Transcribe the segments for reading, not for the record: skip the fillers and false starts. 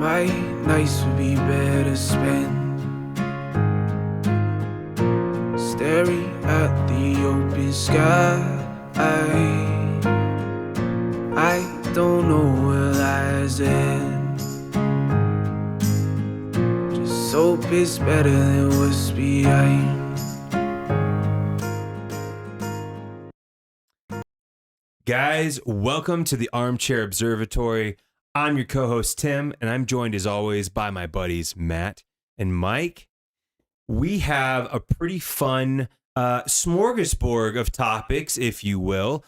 my nights would be better spent staring at the open sky. I don't know where lies end. Just hope it's better than what's behind. Guys, welcome to the Armchair Observatory. I'm your co-host, Tim, and I'm joined as always by my buddies, Matt and Mike. We have a pretty fun smorgasbord of topics, if you will.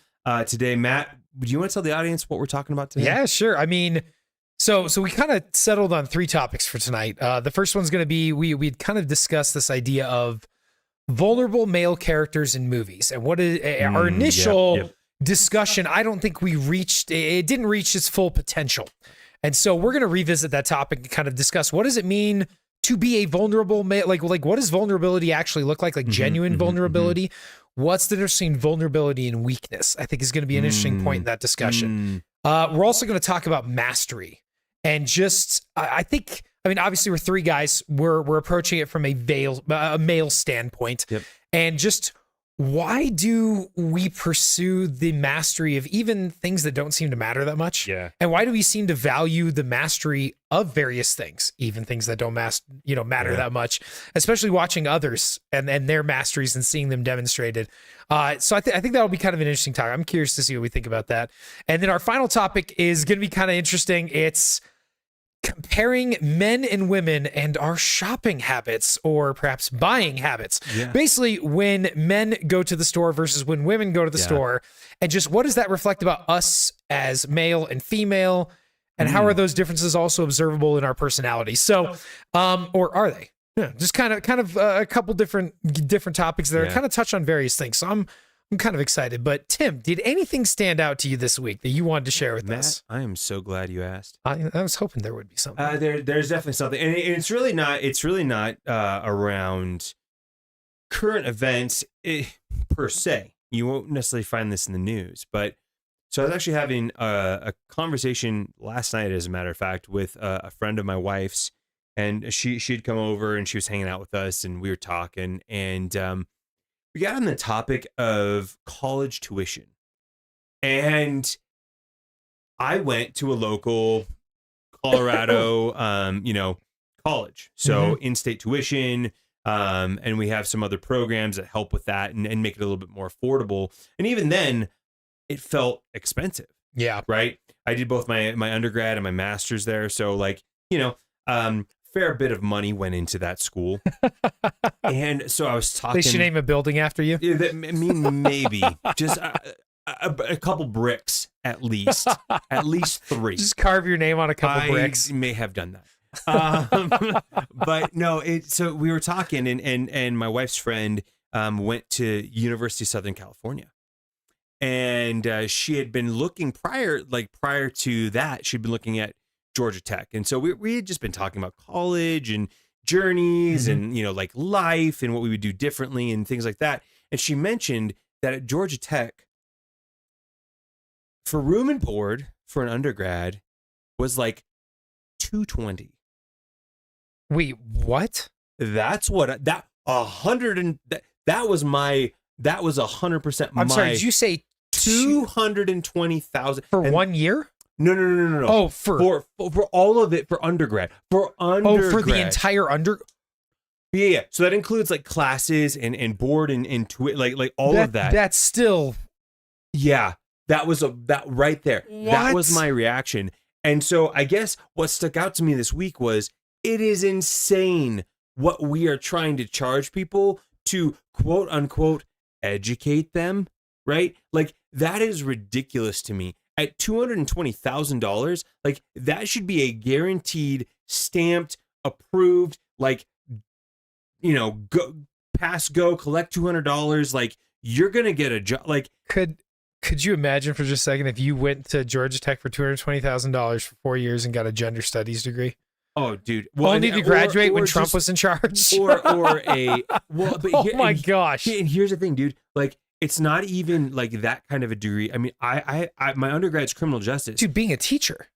Today, Matt, do you want to tell the audience what we're talking about today? Yeah, sure. I mean, so we kind of settled on three topics for tonight. The first one's going to be, we'd kind of discussed this idea of vulnerable male characters in movies. And what is our initial discussion, I don't think it didn't reach its full potential. And so we're going to revisit that topic and kind of discuss, what does it mean to be a vulnerable male? Like what does vulnerability actually look like? Like genuine vulnerability? What's the difference between vulnerability and weakness? I think is going to be an interesting point in that discussion. We're also going to talk about mastery and just, I mean, obviously we're three guys. We're approaching it from a male standpoint, and just why do we pursue the mastery of even things that don't seem to matter that much? Yeah. And why do we seem to value the mastery of various things, even things that don't matter that much, especially watching others and their masteries and seeing them demonstrated. So I think that'll be kind of an interesting topic. I'm curious to see what we think about that. And then our final topic is going to be kind of interesting. It's comparing men and women and our shopping habits, or perhaps buying habits. Basically, when men go to the store versus when women go to the store, and just what does that reflect about us as male and female, and how are those differences also observable in our personality? So, or are they? Yeah, just kind of a couple different topics that are kind of touch on various things. So I'm kind of excited. But Tim, did anything stand out to you this week that you wanted to share with us? I am so glad you asked. I was hoping there would be something. There's definitely something, and it's really not around current events per se. You won't necessarily find this in the news, but so I was actually having a conversation last night, as a matter of fact, with a friend of my wife's, and she'd come over and she was hanging out with us, and we were talking, and we got on the topic of college tuition. And I went to a local Colorado, college. So in-state tuition, and we have some other programs that help with that and make it a little bit more affordable. And even then, it felt expensive. Yeah. Right? I did both my undergrad and my master's there. So fair bit of money went into that school. And so I was talking. They should name a building after you. I mean, maybe just a couple bricks at least 3. Just carve your name on a couple bricks. I may have done that. But no, so we were talking, and my wife's friend went to University of Southern California. And she had been looking prior to that, she'd been looking at Georgia Tech. And so we had just been talking about college and journeys and, life and what we would do differently and things like that. And she mentioned that at Georgia Tech, for room and board for an undergrad was like $220. Wait, what? That's what that 100%. I'm sorry, did you say $220,000 for 1 year? No. Oh, for all of it for undergrad. For the entire Yeah. So that includes like classes and board and like all of that. That's still. Yeah. That was that right there. What? That was my reaction. And so I guess what stuck out to me this week was it is insane what we are trying to charge people to quote unquote educate them, right? Like that is ridiculous to me. At $220,000, like that should be a guaranteed, stamped, approved, like, go pass, go collect $200. Like you're gonna get a job. Like could you imagine for just a second if you went to Georgia Tech for $220,000 for 4 years and got a gender studies degree? Oh, dude! Well, only to graduate when Trump was in charge, my gosh! And here's the thing, dude. Like It's not even like that kind of a degree. I mean, I my undergrad's criminal justice. Dude, being a teacher.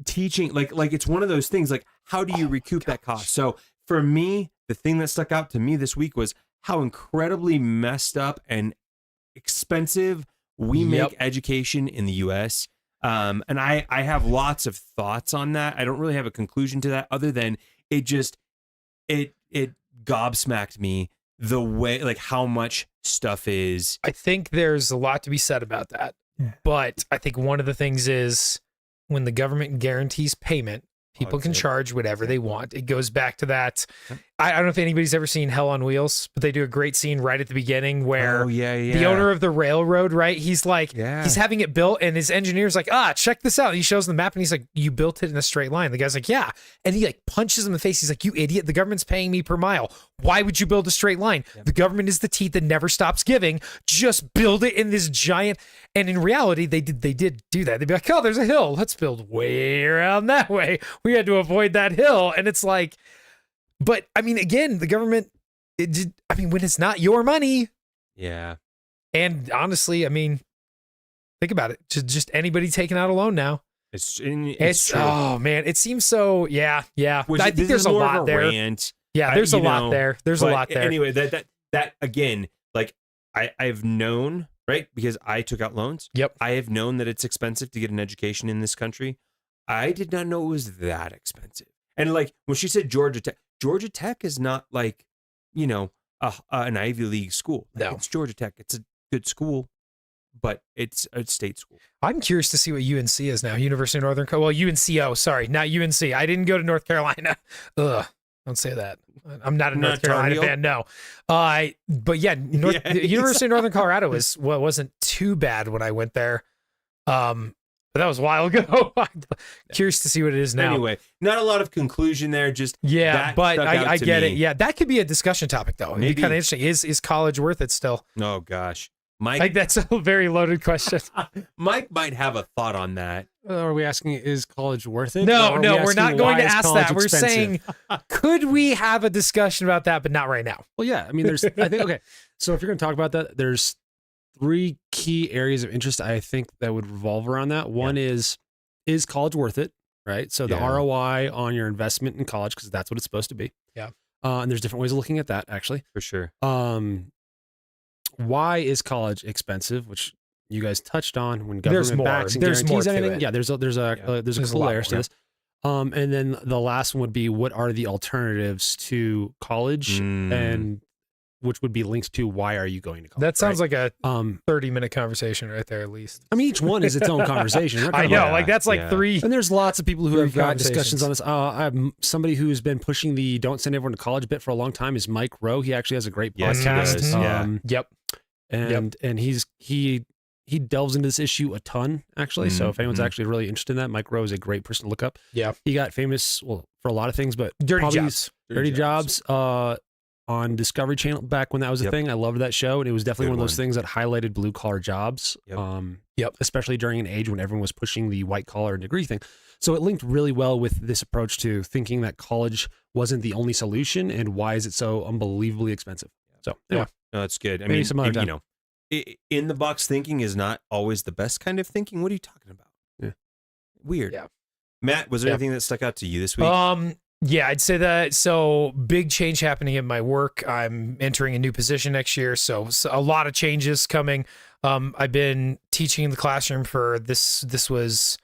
teaching, like it's one of those things, like how do you recoup that cost? So for me, the thing that stuck out to me this week was how incredibly messed up and expensive we make education in the US. And I have lots of thoughts on that. I don't really have a conclusion to that other than it gobsmacked me the way, like how much stuff is. I think there's a lot to be said about that. But I think one of the things is when the government guarantees payment, people can charge whatever they want. It goes back to that. I don't know if anybody's ever seen Hell on Wheels, but they do a great scene right at the beginning where the owner of the railroad, right? He's like, he's having it built and his engineer's like, check this out. He shows the map and he's like, you built it in a straight line. The guy's like, yeah. And he like punches him in the face. He's like, you idiot. The government's paying me per mile. Why would you build a straight line? The government is the teeth that never stops giving. Just build it in this giant. And in reality, they did do that. They'd be like, oh, there's a hill. Let's build way around that way. We had to avoid that hill. And it's like, but I mean, again, the government, when it's not your money. Yeah. And honestly, I mean, think about it. Just anybody taking out a loan now. It's oh man, it seems so. Yeah. Which, I think there's a lot there. Rant. Yeah, there's a lot there. There's a lot there. Anyway, that again, like I've known, right? Because I took out loans. Yep. I have known that it's expensive to get an education in this country. I did not know it was that expensive. And like when she said Georgia Tech is not like, an Ivy League school. Like, no, it's Georgia Tech. It's a good school, but it's a state school. I'm curious to see what UNC is now. University of Northern Carolina. Well, UNCO, sorry, not UNC. I didn't go to North Carolina. Ugh, don't say that. I'm not a North Carolina fan. No. But yeah, University of Northern Colorado wasn't too bad when I went there. But that was a while ago. Curious to see what it is now. Anyway, not a lot of conclusion there. Just but I get it. Yeah, that could be a discussion topic though. It'd be kind of interesting. Is college worth it still? Oh gosh, Mike. Like that's a very loaded question. Mike might have a thought on that. Are we asking, is college worth it? No, we're not going to ask that. We're saying, could we have a discussion about that, but not right now? Well, yeah. I mean, I think, okay. So if you're going to talk about that, there's 3 key areas of interest I think that would revolve around that. One is college worth it, right? So the ROI on your investment in college, because that's what it's supposed to be. Yeah. And there's different ways of looking at that, actually. For sure. Why is college expensive? Which you guys touched on when government backs and guarantees anything. Yeah, there's a cool layer to this. And then the last one would be, what are the alternatives to college, and which would be linked to why are you going to college? That sounds like a 30-minute conversation right there, at least. I mean, each one is its own conversation. I know, like that's like 3. And there's lots of people who have got discussions on this. I have somebody who's been pushing the "don't send everyone to college" bit for a long time is Mike Rowe. He actually has a great podcast. Yep. And he delves into this issue a ton, actually. So if anyone's actually really interested in that, Mike Rowe is a great person to look up. Yeah. He got famous, for a lot of things, but Dirty Jobs on Discovery Channel back when that was a thing. I loved that show. And it was definitely one of those things that highlighted blue collar jobs. Especially during an age when everyone was pushing the white collar degree thing. So it linked really well with this approach to thinking that college wasn't the only solution and why is it so unbelievably expensive. So anyway. No, that's good. I Maybe mean, some other time. In the box thinking is not always the best kind of thinking. What are you talking about? Yeah. Weird. Yeah. Matt, was there anything that stuck out to you this week? Yeah, I'd say that. So big change happening in my work. I'm entering a new position next year. So a lot of changes coming. I've been teaching in the classroom for this was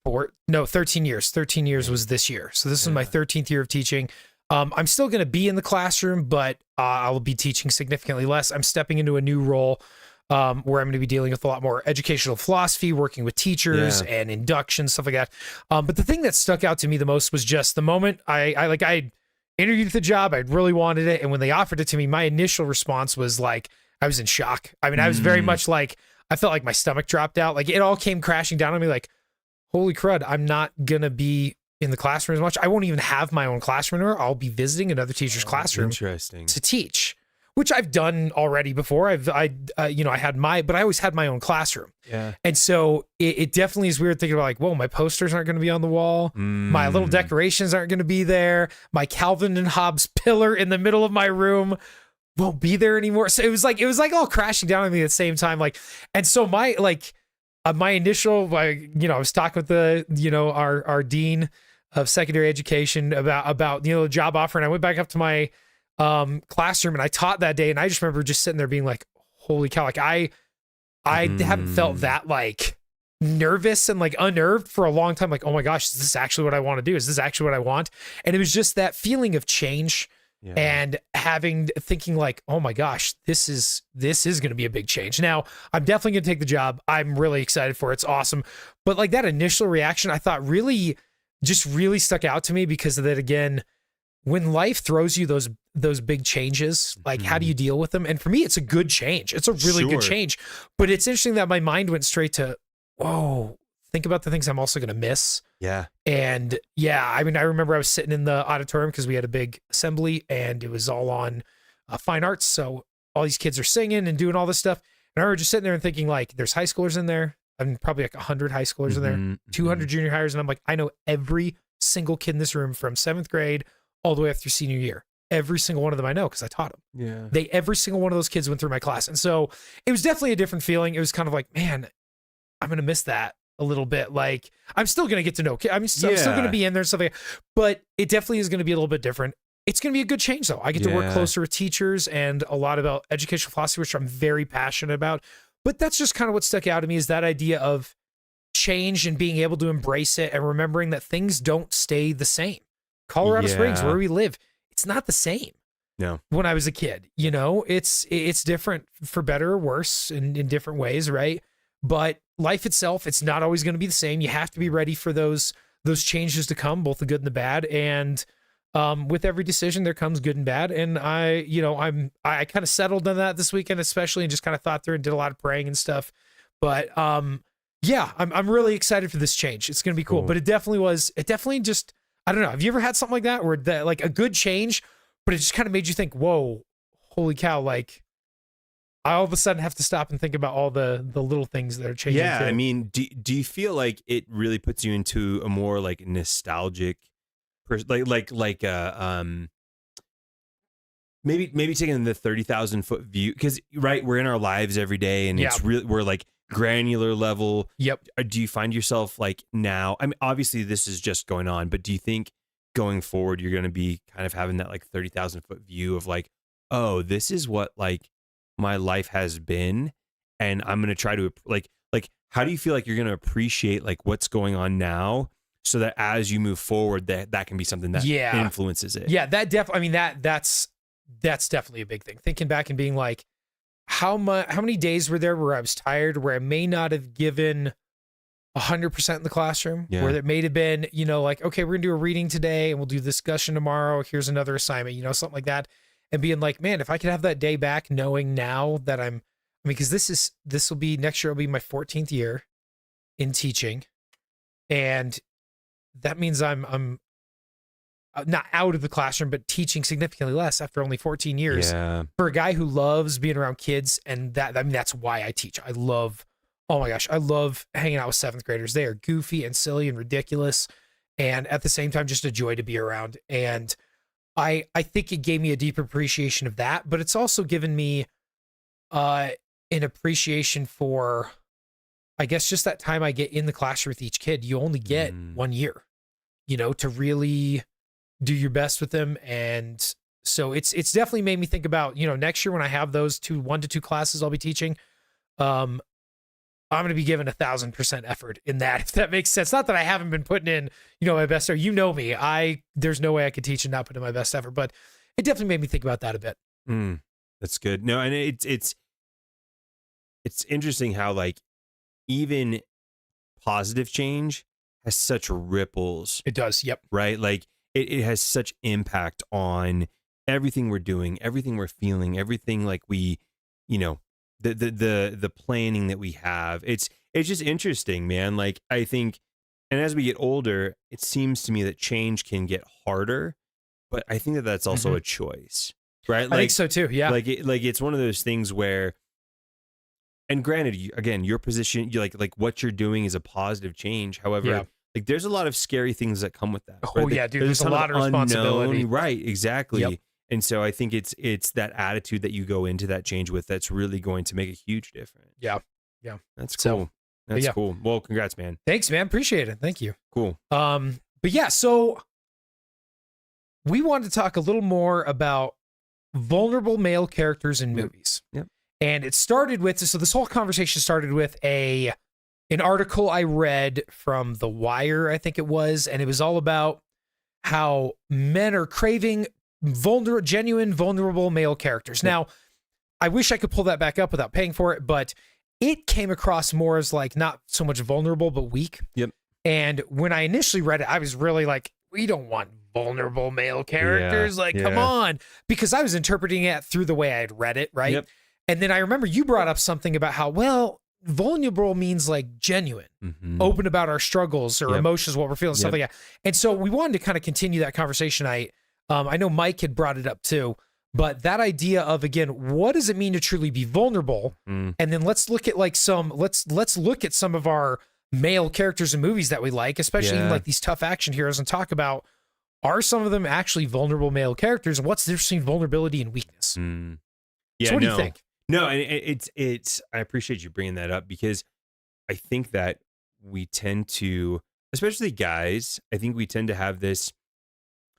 13 years. 13 years was this year. So this is my 13th year of teaching. I'm still going to be in the classroom, but I'll be teaching significantly less. I'm stepping into a new role where I'm going to be dealing with a lot more educational philosophy, working with teachers and induction, stuff like that. But the thing that stuck out to me the most was just the moment I interviewed for the job. I really wanted it. And when they offered it to me, my initial response was like, I was in shock. I mean, I was very much like, I felt like my stomach dropped out. Like it all came crashing down on me like, holy crud, I'm not going to be in the classroom as much. I won't even have my own classroom anymore. I'll be visiting another teacher's classroom to teach, which I've done already before. I always had my own classroom. Yeah. And so it definitely is weird thinking about like, whoa, my posters aren't going to be on the wall. My little decorations aren't going to be there. My Calvin and Hobbes pillar in the middle of my room won't be there anymore. So it was like all crashing down on me at the same time. Like, and so my, like, my initial, I was talking with our dean of secondary education about the job offer, and I went back up to my classroom and I taught that day, and I just remember just sitting there being like, holy cow, like I haven't felt that like nervous and like unnerved for a long time. Like, oh my gosh, is this actually what I want to do? Is this actually what I want? And it was just that feeling of change and thinking like, oh my gosh, this is going to be a big change. Now, I'm definitely going to take the job. I'm really excited for it. It's awesome. But like that initial reaction, I thought really stuck out to me because of that. Again, when life throws you those big changes, like how do you deal with them? And for me, it's a good change. It's a really good change. But it's interesting that my mind went straight to, whoa, think about the things I'm also going to miss. Yeah. And I mean, I remember I was sitting in the auditorium because we had a big assembly and it was all on fine arts. So all these kids are singing and doing all this stuff. And I remember just sitting there and thinking like, there's high schoolers in there. I mean, probably like 100 high schoolers in there, 200 junior hires. And I'm like, I know every single kid in this room from 7th grade all the way up through senior year. Every single one of them I know because I taught them. Yeah. Every single one of those kids went through my class. And so it was definitely a different feeling. It was kind of like, man, I'm going to miss that a little bit. Like I'm still going to get to know kids. I'm still going to be in there and stuff like that, but it definitely is going to be a little bit different. It's going to be a good change though. I get to work closer with teachers and a lot about educational philosophy, which I'm very passionate about. But that's just kind of what stuck out to me is that idea of change and being able to embrace it and remembering that things don't stay the same. Colorado Springs, where we live, it's not the same. No. When I was a kid, it's different for better or worse in different ways, right? But life itself, it's not always going to be the same. You have to be ready for those changes to come, both the good and the bad. And with every decision, there comes good and bad. And I kind of settled on that this weekend, especially, and just kind of thought through and did a lot of praying and stuff. But I'm really excited for this change. It's going to be cool. But it definitely just, I don't know. Have you ever had something like that where that like a good change, but it just kind of made you think, whoa, holy cow, like I all of a sudden have to stop and think about all the little things that are changing. Yeah, too. I mean, do you feel like it really puts you into a more like nostalgic, maybe taking the 30,000 foot view, because we're in our lives every day and it's really, we're like granular level. Yep. Do you find yourself like now, I mean, obviously this is just going on, but do you think going forward you're going to be kind of having that like 30,000 foot view of like, oh, this is what like my life has been, and I'm going to try to like how do you feel like you're going to appreciate like what's going on now so that as you move forward that can be something that influences it? Yeah, that's definitely a big thing. Thinking back and being like, how many days were there where I was tired, where I may not have given 100% in the classroom, where it may have been, like, okay, we're gonna do a reading today and we'll do discussion tomorrow. Here's another assignment, something like that. And being like, man, if I could have that day back, knowing now that because this will be next year, will be my 14th year in teaching. And that means I'm not out of the classroom, but teaching significantly less after only 14 years. Yeah. For a guy who loves being around kids, and that's why I teach. I love hanging out with 7th graders. They are goofy and silly and ridiculous, and at the same time, just a joy to be around. And I think it gave me a deep appreciation of that, but it's also given me an appreciation for, I guess, just that time I get in the classroom with each kid. You only get 1 year, to really do your best with them. And so it's definitely made me think about, next year when I have those 1 to 2 classes I'll be teaching, I'm going to be giving 1,000% effort in that, if that makes sense. Not that I haven't been putting in, my best effort. Me, there's no way I could teach and not put in my best effort, but it definitely made me think about that a bit. That's good. No, and it's interesting how like even positive change has such ripples. It does. Yep. Right. Like it has such impact on everything we're doing, everything we're feeling, everything like we, the planning that we have. It's just interesting, man. Like I think, and as we get older, it seems to me that change can get harder, but I think that that's also a choice, right? Like, I think so too. Yeah. Like it's one of those things where, and granted, again, your position, you like what you're doing is a positive change. However, like there's a lot of scary things that come with that. Oh yeah, dude. There's a lot of responsibility. Right. Exactly. Yep. And so I think it's that attitude that you go into that change with that's really going to make a huge difference. Yeah. Yeah. That's cool. That's cool. Well, congrats, man. Thanks, man. Appreciate it. Thank you. Cool. But yeah, so we wanted to talk a little more about vulnerable male characters in movies. Yep. And it started with, so this whole conversation started with an article I read from The Wire, I think it was, and it was all about how men are craving genuine, vulnerable male characters. Now, I wish I could pull that back up without paying for it, but it came across more as like not so much vulnerable, but weak. Yep. And when I initially read it, I was really like, we don't want vulnerable male characters. Come on. Because I was interpreting it through the way I had read it, right? Yep. And then I remember you brought up something about how, well, vulnerable means like genuine, open about our struggles or emotions, what we're feeling, stuff like that. And so we wanted to kind of continue that conversation. I know Mike had brought it up too, but that idea of, again, what does it mean to truly be vulnerable? And then let's look at like let's look at some of our male characters in movies that we like, especially in like these tough action heroes, and talk about, are some of them actually vulnerable male characters? And what's the difference between vulnerability and weakness? Yeah, so what do you think? No, and it's. I appreciate you bringing that up, because I think that we tend to, especially guys, I think we tend to have this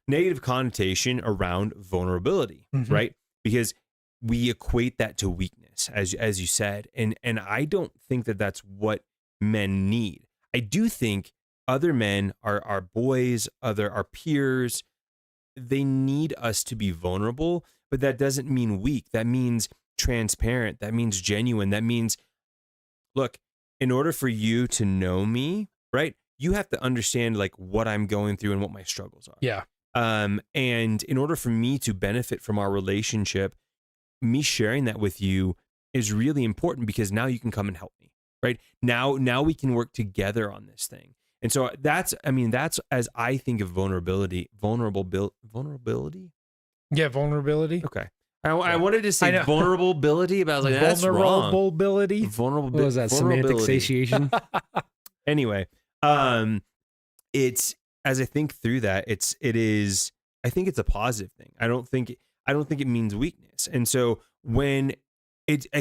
negative connotation around vulnerability, right? Because we equate that to weakness, as you said, and I don't think that that's what men need. I do think other men, our boys, our peers, they need us to be vulnerable, but that doesn't mean weak. That means transparent. That means genuine. That means, look, in order for you to know me, right, you have to understand like what I'm going through and what my struggles are. Yeah. And in order for me to benefit from our relationship, me sharing that with you is really important, because now you can come and help me, right? Now we can work together on this thing. And so that's as I think of vulnerability. Yeah, vulnerability. Okay. I wanted to say vulnerability, but I was like, that's wrong. Vulnerability. Vulnerability. What was that, semantic satiation? Anyway, it's, as I think through that, I think it's a positive thing. I don't think it means weakness. And so I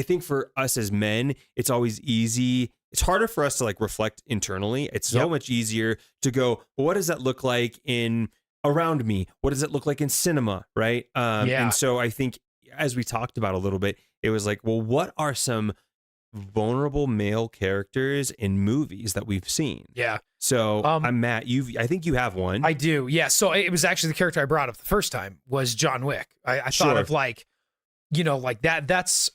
think for us as men, it's always easy. It's harder for us to like reflect internally. It's so much easier to go, well, what does that look like around me? What does it look like in cinema? Right. And so I think, as we talked about a little bit, it was like, well, what are some vulnerable male characters in movies that we've seen? Yeah. So I'm Matt. I think you have one. I do. Yeah. So it was actually the character I brought up the first time was John Wick. I thought of like, like that. That's,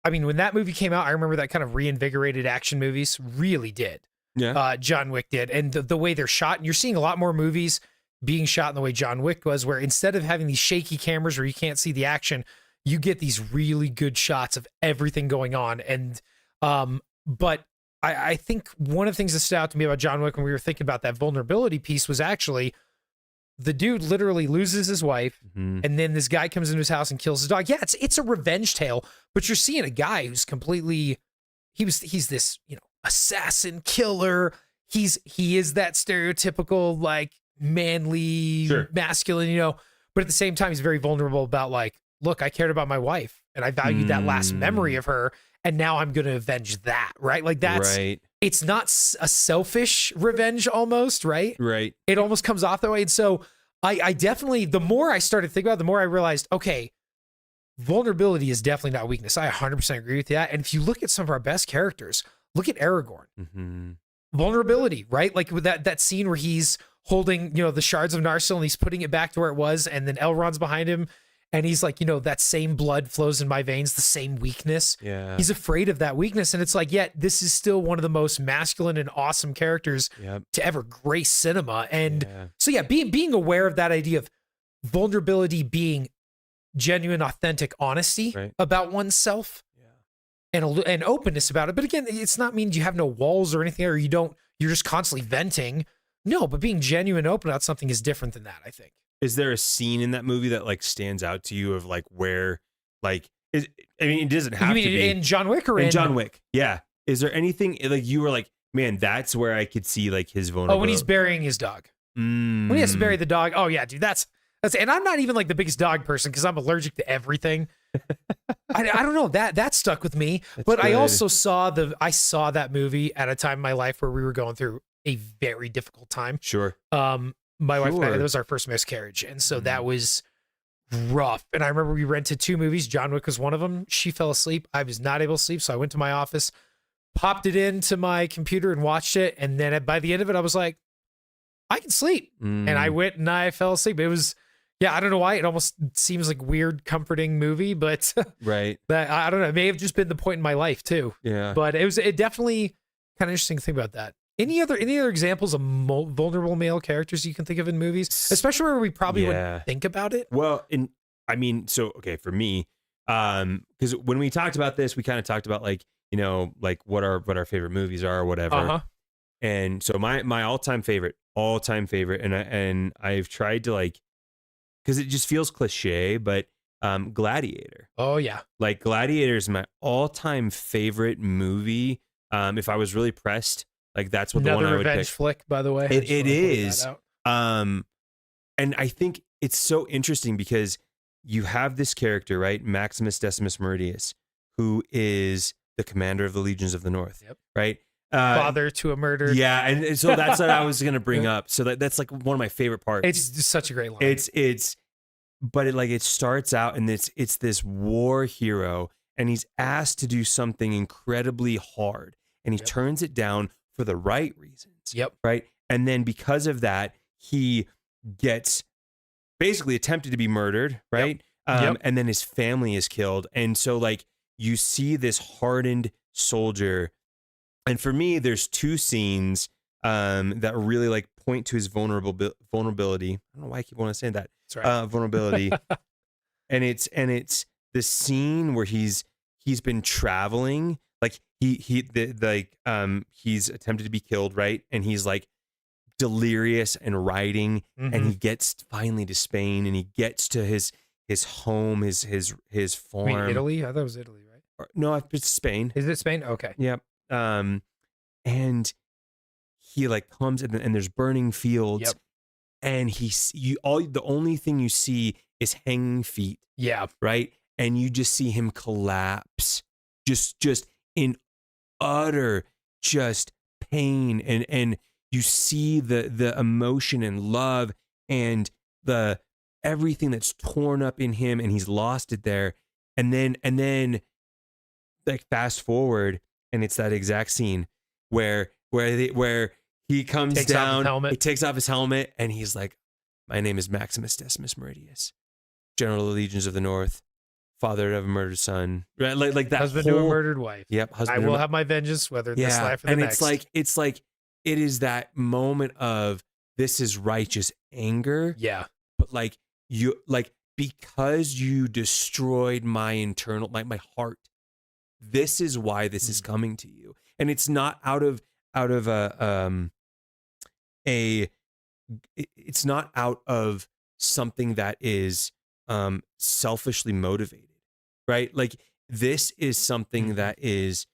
I mean, when that movie came out, I remember that kind of reinvigorated action movies. Really did. Yeah. John Wick did. And the way they're shot, and you're seeing a lot more movies being shot in the way John Wick was, where instead of having these shaky cameras where you can't see the action, you get these really good shots of everything going on. And, but I think one of the things that stood out to me about John Wick when we were thinking about that vulnerability piece was actually the dude literally loses his wife, and then this guy comes into his house and kills his dog. Yeah, it's a revenge tale, but you're seeing a guy who's completely, he's this, assassin killer. He is that stereotypical, like, manly, masculine, but at the same time, he's very vulnerable about like, look, I cared about my wife and I valued that last memory of her, and now I'm going to avenge that, right? Like that's, it's not a selfish revenge almost, right? Right. It almost comes off that way. And so I definitely, the more I started thinking about it, the more I realized, okay, vulnerability is definitely not weakness. I 100% agree with that. And if you look at some of our best characters, look at Aragorn. Vulnerability, right? Like with that scene where he's holding, the shards of Narsil and he's putting it back to where it was, and then Elrond's behind him. And he's like, that same blood flows in my veins, the same weakness. Yeah. He's afraid of that weakness. And it's like, this is still one of the most masculine and awesome characters to ever grace cinema. And so, being aware of that idea of vulnerability being genuine, authentic honesty about oneself and openness about it. But again, it's not mean you have no walls or anything, or you're just constantly venting. No, but being genuine and open about something is different than that, I think. Is there a scene in that movie that like stands out to you of like where like it doesn't have to be in John Wick or in John Wick? Yeah. Is there anything like you were like, man, that's where I could see like his vulnerability? Oh, when he's burying his dog. When he has to bury the dog. Oh yeah, dude, that's and I'm not even like the biggest dog person because I'm allergic to everything. I don't know, that stuck with me. That's but I good. also saw that movie at a time in my life where we were going through a very difficult time. Sure. My wife and I, Sure. it was our first miscarriage, and so Mhm. that was rough. And I remember we rented 2 movies. John Wick was one of them. She fell asleep. I was not able to sleep, so I went to my office, popped it into my computer, and watched it. And then by the end of it, I was like, I can sleep. And I went and I fell asleep. It was, yeah, I don't know why. It almost seems like weird, comforting movie, but Right. that I don't know. It may have just been the point in my life too. Yeah. But it definitely kind of interesting to think about that. Any other examples of vulnerable male characters you can think of in movies, especially where we probably wouldn't think about it? Well, okay, for me, because when we talked about this, we kind of talked about like, like what our favorite movies are or whatever. Uh-huh. And so my all-time favorite, and I've tried to like, because it just feels cliche, but Gladiator. Oh yeah. Like Gladiator is my all-time favorite movie. If I was really pressed, like that's what Another the one I would revenge pick. flick, by the way. It is. And I think it's so interesting because you have this character, right? Maximus Decimus Meridius, who is the commander of the Legions of the North. Yep. Right? Father to a murder. Yeah, and so that's what I was gonna bring up. So that's like one of my favorite parts. It's just such a great line. But it starts out and it's this war hero, and he's asked to do something incredibly hard, and he turns it down for the right reasons. Yep. Right. And then because of that, he gets basically attempted to be murdered. Right. And then his family is killed. And so like you see this hardened soldier. And for me, there's 2 scenes that really like point to his vulnerability. I don't know why I keep wanting to say that. That's right. Vulnerability. and it's the scene where he's been traveling. Like he's attempted to be killed, right? And he's like delirious and riding, and he gets finally to Spain, and he gets to his home, his farm. You mean Italy? I thought it was Italy, right? No, it's Spain. Is it Spain? Okay. Yep. And he like comes and there's burning fields. Yep. And the only thing you see is hanging feet. Yeah. Right. And you just see him collapse, just in utter just pain, and you see the emotion and love and the everything that's torn up in him, and he's lost it there. And then like fast forward, and it's that exact scene where he comes down, he takes off his helmet, and he's like, "My name is Maximus Decimus Meridius, General of the Legions of the North, father of a murdered son." Right? Like that husband to a murdered wife. Yep. I will have my vengeance, whether this life or the next. And it's like it is that moment of this is righteous anger. Yeah. But like because you destroyed my internal, my heart, this is why this is coming to you. And it's not it's not out of something that is selfishly motivated, right? Like this is something that is,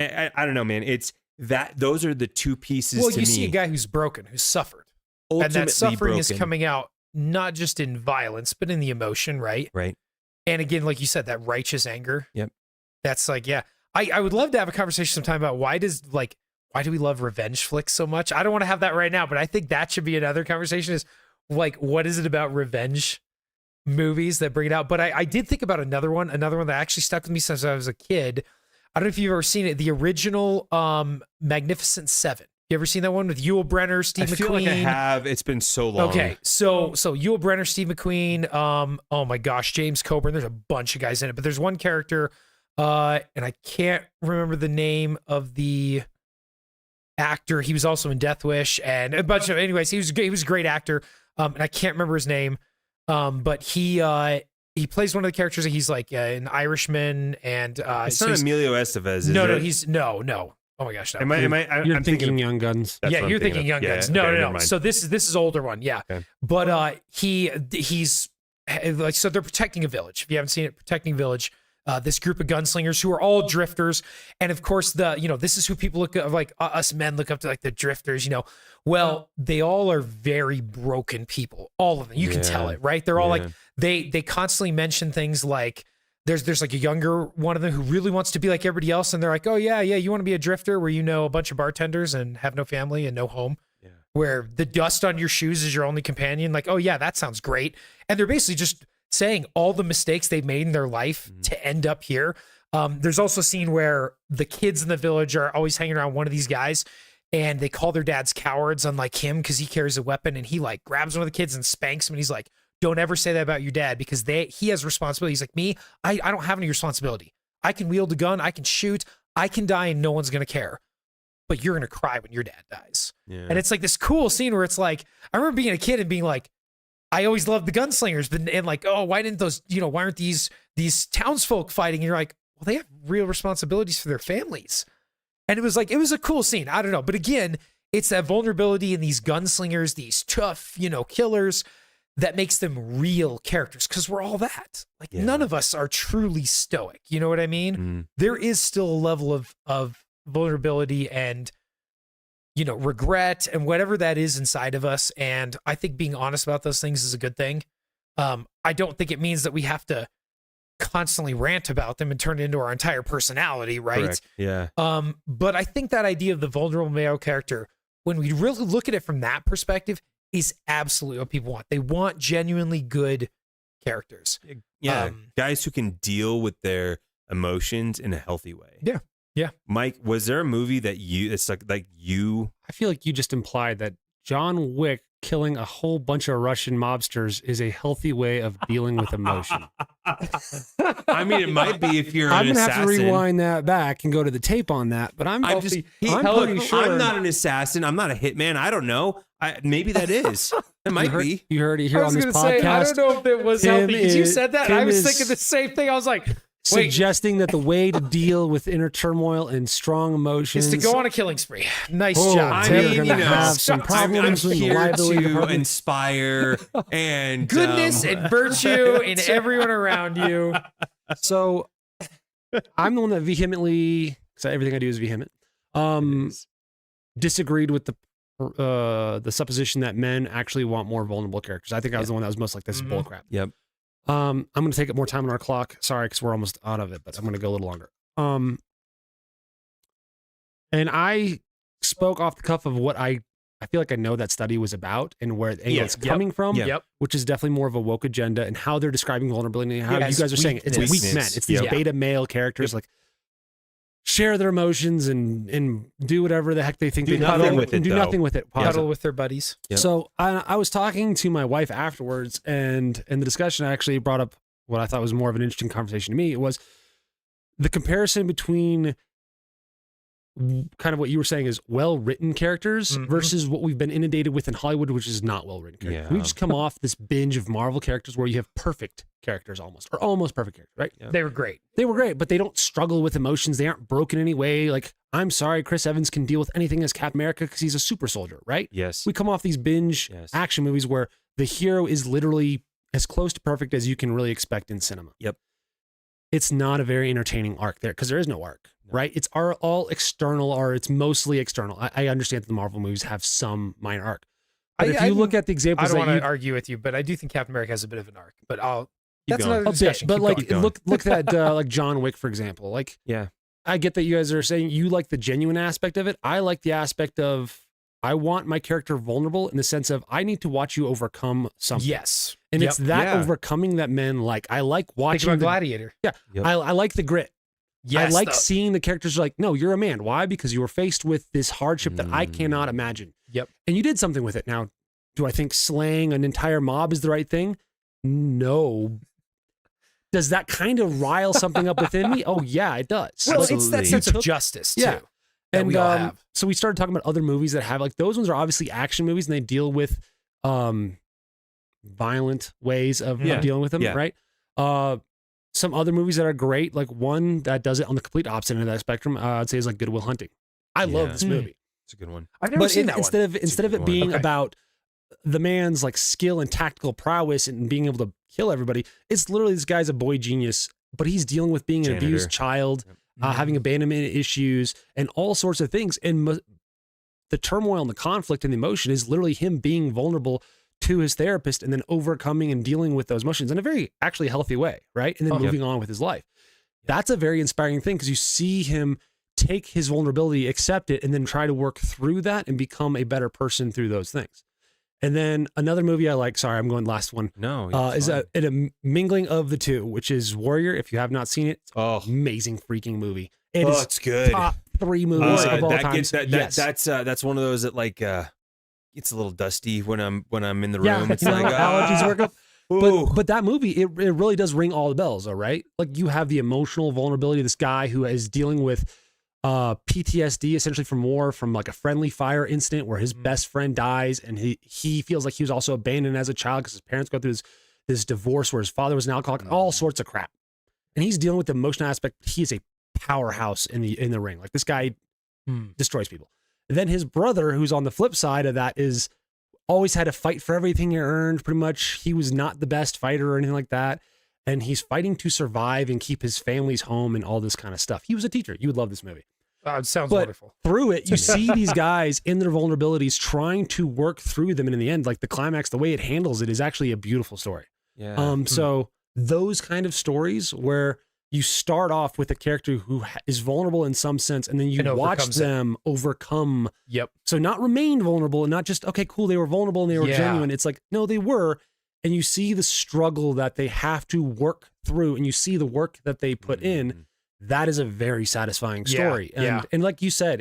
I don't know, man. It's that those are the 2 pieces. Well, to you me. see a guy who's broken, who's suffered, Ultimately and that suffering is broken. coming out not just in violence, but in the emotion, right? Right. And again, like you said, that righteous anger. Yep. That's like, yeah. I would love to have a conversation sometime about why do we love revenge flicks so much? I don't want to have that right now, but I think that should be another conversation, is like, what is it about revenge movies that bring it out? But I did think about another one that actually stuck with me since I was a kid. I don't know if you've ever seen it, the original Magnificent Seven. You ever seen that one with Yul Brynner, Steve McQueen? I feel like I have. It's been so long. Okay, so Yul Brynner, Steve McQueen, oh my gosh, James Coburn. There's a bunch of guys in it, but there's one character, and I can't remember the name of the actor. He was also in Death Wish and a bunch of. Anyways, he was a great actor, and I can't remember his name, but he plays one of the characters. He's like an Irishman, and it's not Emilio Estevez. Is no, it? he's no. Oh my gosh, no. You're thinking Young Guns. Yeah, you're thinking Young Guns. No. So this is older one. Yeah, okay. But he's like, so they're protecting a village. If you haven't seen it, protecting village. This group of gunslingers who are all drifters, and of course this is who people look at, like us men look up to, like the drifters. Well, they all are very broken people. All of them, you can tell it, right? They're all like they constantly mention things like there's like a younger one of them who really wants to be like everybody else, and they're like, oh yeah, you want to be a drifter where you know a bunch of bartenders and have no family and no home, where the dust on your shoes is your only companion. Like, oh yeah, that sounds great. And they're basically just saying all the mistakes they've made in their life to end up here. There's also a scene where the kids in the village are always hanging around one of these guys, and they call their dads cowards, unlike him, because he carries a weapon, and he like grabs one of the kids and spanks him, and he's like, don't ever say that about your dad, because he has responsibility. He's like, me, I don't have any responsibility. I can wield a gun, I can shoot, I can die, and no one's gonna care. But you're gonna cry when your dad dies. Yeah. And it's like this cool scene where it's like, I remember being a kid and being like, I always loved the gunslingers, but and like, oh, why aren't these townsfolk fighting? And you're like, well, they have real responsibilities for their families. And it was a cool scene. I don't know. But again, it's that vulnerability in these gunslingers, these tough, killers, that makes them real characters, because we're all that. Like, none of us are truly stoic. You know what I mean? There is still a level of vulnerability and, regret and whatever that is inside of us. And I think being honest about those things is a good thing. I don't think it means that we have to constantly rant about them and turn it into our entire personality, right? Correct. Yeah. But I think that idea of the vulnerable male character, when we really look at it from that perspective, is absolutely what people want. They want genuinely good characters. Yeah. Guys who can deal with their emotions in a healthy way. Yeah. Yeah. Mike, was there a movie that it's like you? I feel like you just implied that John Wick killing a whole bunch of Russian mobsters is a healthy way of dealing with emotion. I mean, it might be if you're I'm an gonna assassin. have to rewind that back and go to the tape on that, but I'm pretty sure. I'm not an assassin. I'm not a hitman. I don't know. Maybe that is. It might be. You heard it here on this podcast. Say, I don't know if it was healthy, because you said that. I was thinking the same thing. I was like, suggesting that the way to deal with inner turmoil and strong emotions is to go on a killing spree. Nice job. I mean, have some problems. I'm here to inspire and goodness and virtue in everyone around you. So I'm the one that vehemently, because everything I do is vehement, disagreed with the supposition that men actually want more vulnerable characters. I think I was the one that was most like, this is bullcrap. Yep. I'm going to take up more time on our clock. Sorry, because we're almost out of it, but I'm going to go a little longer. And I spoke off the cuff of what I feel like I know that study was about and where the angle it's coming from, which is definitely more of a woke agenda and how they're describing vulnerability and how you guys are saying it's weak men. It's these beta male characters like share their emotions and do whatever the heck they think do they nothing with it. Do nothing with it. Huddle with their buddies. Yep. So I was talking to my wife afterwards, and in the discussion, I actually brought up what I thought was more of an interesting conversation to me. It was the comparison between kind of what you were saying is well-written characters versus what we've been inundated with in Hollywood, which is not well-written characters. We've just come off this binge of Marvel characters where you have perfect characters almost perfect characters, right? They were great. They were great, but they don't struggle with emotions. They aren't broken in any way. Like, I'm sorry, Chris Evans can deal with anything as Captain America because he's a super soldier, right? Yes. We come off these binge action movies where the hero is literally as close to perfect as you can really expect in cinema. Yep. It's not a very entertaining arc there because there is no arc, right? It's all external, or it's mostly external. I understand that the Marvel movies have some minor arc. But if you look at the examples, I don't want to argue with you, but I do think Captain America has a bit of an arc. But that's another discussion. But like, look at like John Wick, for example. Like, I get that you guys are saying you like the genuine aspect of it. I like the aspect of I want my character vulnerable in the sense of I need to watch you overcome something. Yes. And it's that overcoming that men like. I like watching. Think about Gladiator. Yeah. Yep. I like the grit. Yes, I like seeing the characters like, no, you're a man. Why? Because you were faced with this hardship that I cannot imagine. Yep. And you did something with it. Now, do I think slaying an entire mob is the right thing? No. Does that kind of rile something up within me? Oh, yeah, it does. Well, it's that sense of justice, too. Yeah. And so we started talking about other movies that have, like, those ones are obviously action movies, and they deal with violent ways of dealing with them, right? Some other movies that are great, like one that does it on the complete opposite end of that spectrum, I'd say is like Good Will Hunting. I love this movie. It's a good one. I've never seen that instead of it being about the man's like skill and tactical prowess and being able to kill everybody, it's literally this guy's a boy genius, but he's dealing with being an abused child, having abandonment issues, and all sorts of things. And the turmoil and the conflict and the emotion is literally him being vulnerable to his therapist and then overcoming and dealing with those emotions in a very actually healthy way, right? And then moving on with his life. That's a very inspiring thing because you see him take his vulnerability, accept it, and then try to work through that and become a better person through those things. And then another movie I like, sorry, I'm going last one. No, is a mingling of the two, which is Warrior. If you have not seen it, amazing freaking movie. It's good. Top 3 movies of all time. That's one of those that like it's a little dusty when I'm in the room. It's like allergies work up. But that movie, it really does ring all the bells, though, right? Like you have the emotional vulnerability of this guy who is dealing with PTSD essentially from war, from like a friendly fire incident where his best friend dies, and he feels like he was also abandoned as a child because his parents go through this divorce where his father was an alcoholic, all sorts of crap. And he's dealing with the emotional aspect. He is a powerhouse in the ring. Like this guy destroys people. And then his brother, who's on the flip side of that, is always had to fight for everything he earned. Pretty much, he was not the best fighter or anything like that. And he's fighting to survive and keep his family's home and all this kind of stuff. He was a teacher. You would love this movie. It sounds wonderful. Through it, you see these guys in their vulnerabilities trying to work through them. And in the end, like the climax, the way it handles it is actually a beautiful story. Yeah. So those kind of stories where you start off with a character who is vulnerable in some sense, and then you watch them overcome. Yep. So not remain vulnerable and not just, okay, cool, they were vulnerable and they were genuine. It's like, no, they were. And you see the struggle that they have to work through, and you see the work that they put in. That is a very satisfying story. And like you said,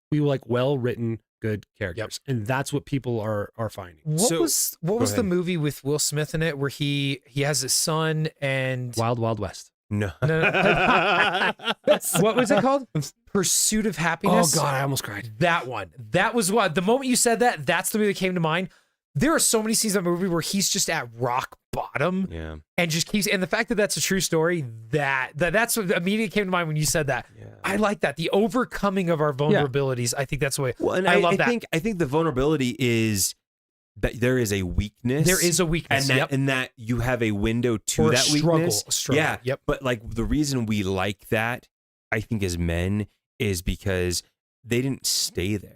we like well-written, good characters. And that's what people are finding. What was the movie with Will Smith in it where he has his son and Wild Wild West? No. What was it called? Pursuit of Happiness. Oh God, I almost cried. That one. That was what the moment you said that, that's the movie that came to mind. There are so many scenes in that movie where he's just at rock bottom and just keeps, and the fact that that's a true story, that's what immediately came to mind when you said that. I like that. The overcoming of our vulnerabilities. I think that's the way. Well, and I love that. I think the vulnerability is that there is a weakness. There is a weakness. And that you have a window to that weakness. Struggle. Yeah. Yep. But like the reason we like that, I think as men, is because they didn't stay there.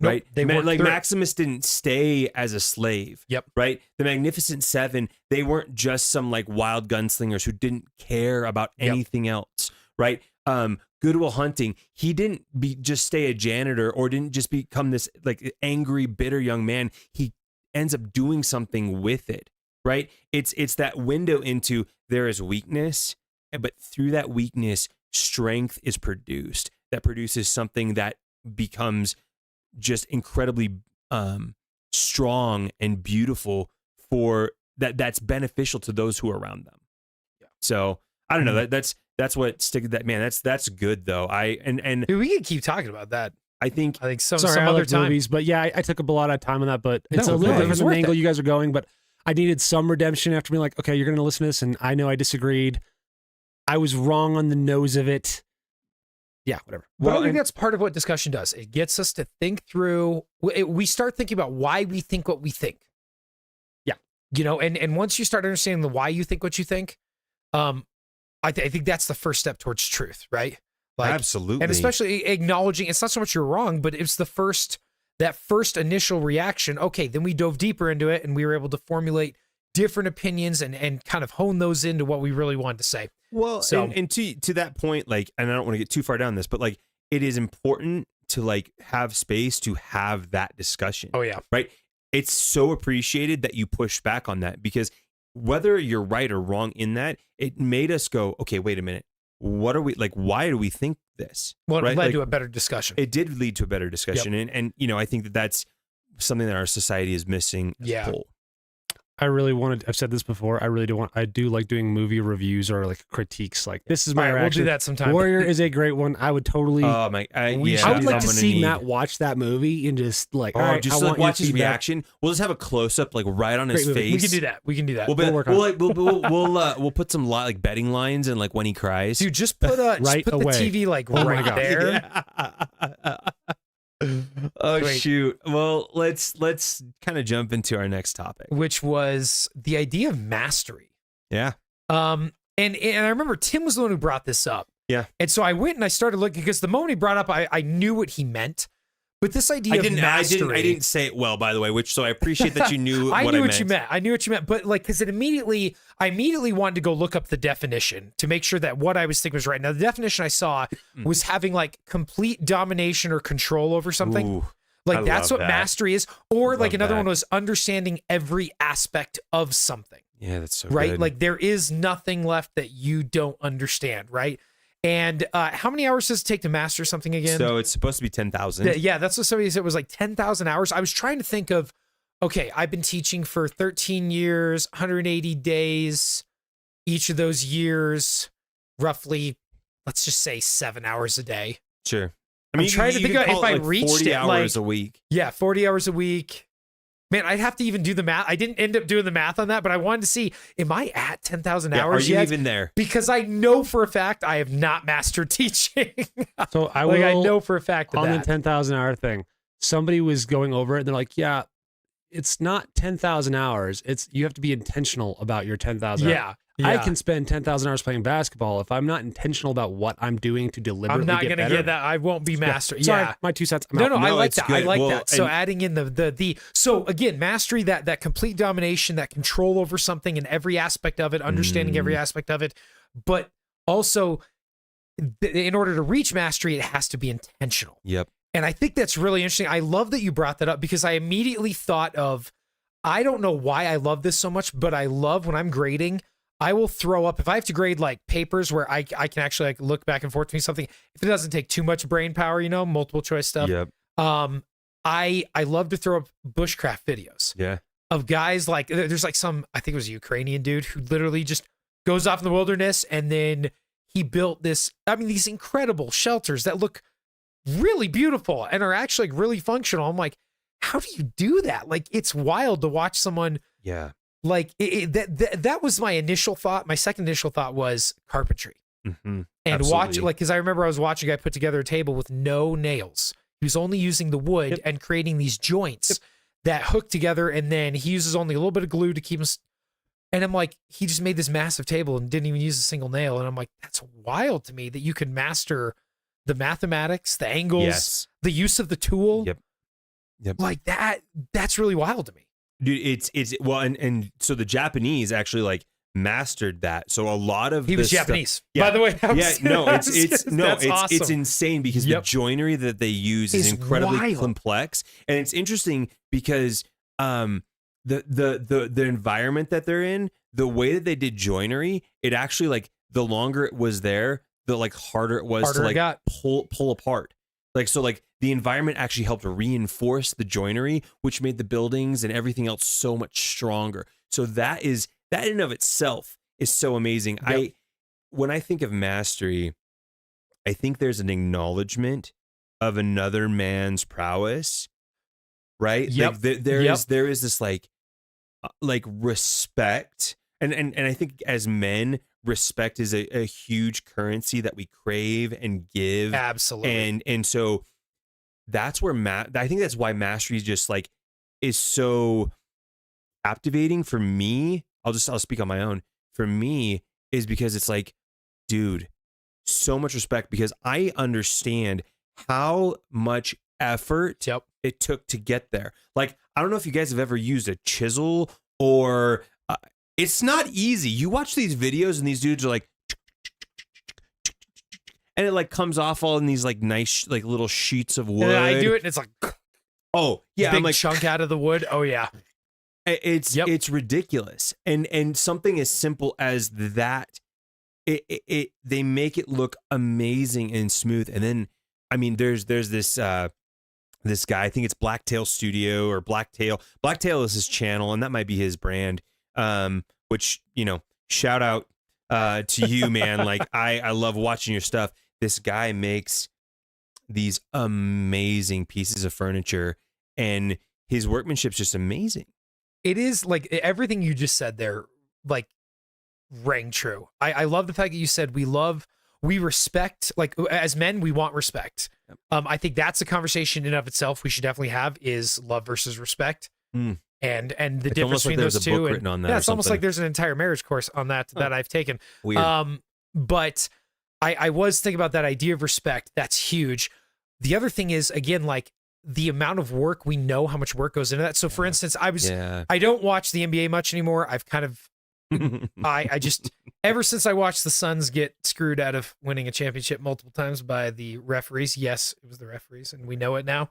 Right? They weren't like Maximus didn't stay as a slave. Yep. Right? The Magnificent Seven, they weren't just some like wild gunslingers who didn't care about anything else. Right? Good Will Hunting, he didn't just stay a janitor or didn't just become this like angry, bitter young man. He ends up doing something with it. Right? It's that window into there is weakness, but through that weakness, strength is produced. That produces something that becomes just incredibly strong and beautiful for that's beneficial to those who are around them. So I don't know, that's what stick that man. That's good though. And dude, we can keep talking about that. I think some other time. Movies, but yeah, I took up a lot of time on that. But it's a little different than the angle you guys are going. But I needed some redemption after being like, okay, you're going to listen to this, and I know I disagreed. I was wrong on the nose of it. Yeah, whatever. Well, I think that's part of what discussion does. It gets us to think through. We start thinking about why we think what we think. Yeah, and once you start understanding the why you think what you think, I think that's the first step towards truth, right? Like, absolutely, and especially acknowledging it's not so much you're wrong, but it's that first initial reaction. Okay, then we dove deeper into it, and we were able to formulate different opinions and kind of hone those into what we really wanted to say. Well, so, and to that point, like, and I don't want to get too far down this, but like, it is important to like have space to have that discussion. Oh yeah. Right. It's so appreciated that you push back on that, because whether you're right or wrong in that, it made us go, okay, wait a minute. What are we like? Why do we think this? Well, right? It led to a better discussion. It did lead to a better discussion. Yep. And I think that's something that our society is missing as a whole. I really wanted, I've said this before, I do like doing movie reviews or like critiques. Like, this is my reaction. We'll do that sometime. Warrior is a great one. I would totally. Oh my! I would like to see Matt watch that movie and just like, just like watch his reaction. We'll just have a close up like right on his face. We can do that. We'll work on it. We'll put some like betting lines and like when he cries. Dude, just put the TV like right there. Oh Wait. Shoot. Well, let's kind of jump into our next topic, which was the idea of mastery. Yeah. And I remember Tim was the one who brought this up. Yeah. And so I went and I started looking, because the moment he brought up, I knew what he meant, But this idea of mastery, I didn't say it well, by the way. So I appreciate that you knew. I what knew I what meant. you meant. I knew what you meant. But like, because I immediately wanted to go look up the definition to make sure that what I was thinking was right. Now, the definition I saw was having like complete domination or control over something. Ooh, like that's what mastery is. Or like another one was understanding every aspect of something. Yeah, that's so right. good. Like there is nothing left that you don't understand. Right. And how many hours does it take to master something again? So it's supposed to be 10,000. Yeah, that's what somebody said. It was like 10,000 hours. I was trying to think of, okay, I've been teaching for 13 years, 180 days. Each of those years, roughly, let's just say 7 hours a day. Sure. I'm trying to think of if I reached 40 it. hours a week. Yeah, 40 hours a week. Man, I'd have to even do the math. I didn't end up doing the math on that, but I wanted to see, am I at 10,000 hours yet? Are you yet? even there? Because I know for a fact I have not mastered teaching. So I know for a fact on that. the 10,000 hour thing, somebody was going over it and they're like, yeah, it's not 10,000 hours. You have to be intentional about your 10,000 hours. Yeah. I can spend 10,000 hours playing basketball. If I'm not intentional about what I'm doing to deliberately I'm not get going to better, get that. I won't be master. Sorry, Yeah. my 2 cents. I'm No, out. I like it's that. good. I like Well, that. So adding in so again, mastery, that complete domination, that control over something in every aspect of it, understanding every aspect of it, but also in order to reach mastery, it has to be intentional. Yep. And I think that's really interesting. I love that you brought that up because I immediately thought of, I don't know why I love this so much, but I love when I'm grading, I will throw up, if I have to grade like papers where I can actually like look back and forth between something, if it doesn't take too much brain power, multiple choice stuff. Yep. I love to throw up bushcraft videos. Yeah. Of guys like, there's like I think it was a Ukrainian dude who literally just goes off in the wilderness and then he built these incredible shelters that look really beautiful and are actually like really functional. I'm like, how do you do that? Like, it's wild to watch someone. Yeah. Like that was my initial thought. My second initial thought was carpentry, and watch because I remember I was watching a guy put together a table with no nails. He was only using the wood and creating these joints that hook together, and then he uses only a little bit of glue to keep them. And I'm like, he just made this massive table and didn't even use a single nail. And I'm like, that's wild to me that you can master the mathematics, the angles, the use of the tool. Yep. Like that. That's really wild to me. Dude, it's well, and so the Japanese actually like mastered that. So a lot of he was Japanese, by the way. It's insane because the joinery that they use is incredibly complex, and it's interesting because the environment that they're in, the way that they did joinery, it actually like the longer it was there, the like harder it was to like pull apart. Like so like the environment actually helped reinforce the joinery, which made the buildings and everything else so much stronger. So that in and of itself is so amazing. Yep. When I think of mastery, I think there's an acknowledgement of another man's prowess, right? Yep. Like there is this like respect, and I think as men, respect is a huge currency that we crave and give. Absolutely. And so that's where I think that's why mastery just like is so captivating for me. I'll speak on my own. For me is because it's like, dude, so much respect because I understand how much effort it took to get there. Like, I don't know if you guys have ever used a chisel or it's not easy. You watch these videos and these dudes are like, and it like comes off all in these like nice like little sheets of wood. And I do it and it's like, oh yeah, big I'm like, chunk out of the wood. Oh yeah, it's ridiculous. And something as simple as that, they make it look amazing and smooth. And then I mean, there's this this guy, I think it's Blacktail Studio or Blacktail. Blacktail is his channel, and that might be his brand. Which, shout out to you, man. Like I love watching your stuff. This guy makes these amazing pieces of furniture and his workmanship's just amazing. It is like everything you just said there, like rang true. I love the fact that you said we respect, like as men, we want respect. Yep. I think that's a conversation in of itself we should definitely have is love versus respect. And the difference between those two. And, on that yeah, it's almost like there's an entire marriage course on that I've taken. Weird. But I was thinking about that idea of respect. That's huge. The other thing is, again, like the amount of work, we know how much work goes into that. So for instance, I don't watch the NBA much anymore. I've kind of, I just, ever since I watched the Suns get screwed out of winning a championship multiple times by the referees. Yes, it was the referees, and we know it now.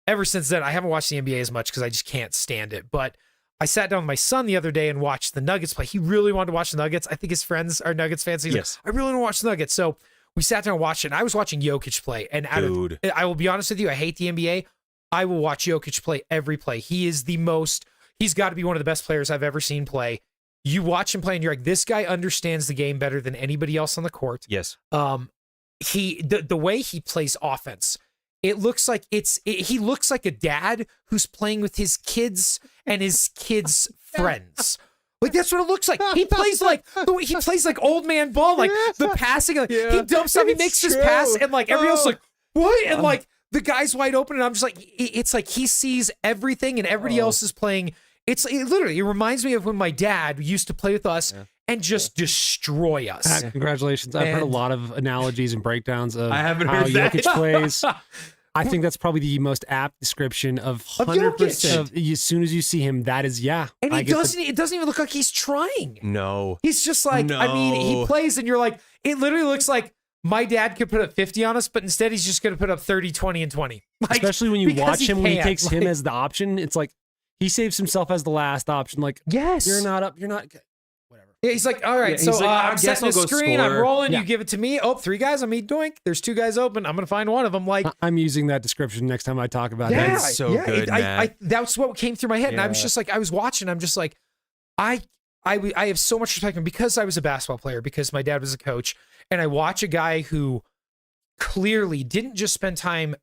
Ever since then, I haven't watched the NBA as much because I just can't stand it. But I sat down with my son the other day and watched the Nuggets play. He really wanted to watch the Nuggets. I think his friends are Nuggets fans. He's like, I really want to watch the Nuggets. So we sat down and watched it. And I was watching Jokic play. And I will be honest with you, I hate the NBA. I will watch Jokic play every play. He's got to be one of the best players I've ever seen play. You watch him play and you're like, this guy understands the game better than anybody else on the court. Yes. The way he plays offense, it looks like he looks like a dad who's playing with his kids and his kids' friends. Like that's what it looks like. He plays like old man ball, like the passing. Like, he dumps up, he makes this pass, and like everybody else like what? And like the guy's wide open, and I'm just like, it's like he sees everything, and everybody else is playing. It reminds me of when my dad used to play with us and just destroy us. Congratulations. I've heard a lot of analogies and breakdowns of I haven't how heard that. Jokic plays. I think that's probably the most apt description of 100%. As soon as you see him, that is, And it doesn't even look like he's trying. No. He's just like, I mean, he plays and you're like, it literally looks like my dad could put up 50 on us, but instead he's just going to put up 30, 20, and 20. Like, especially when you watch him, when he takes him as the option, it's like, he saves himself as the last option. Like, you're not up, you're not... Yeah, he's like, all right, so like, I'm setting the screen, I'm rolling, Yeah. you give it to me. Oh, 3 guys, I'm doink. There's 2 guys open. I'm going to find one of them. Like, I'm using that description next time I talk about yeah, that. That's so good, Matt. that's what came through my head. And I was just like, I was watching, I'm just like, I have so much respect for him because I was a basketball player, because my dad was a coach. And I watch a guy who clearly didn't just spend time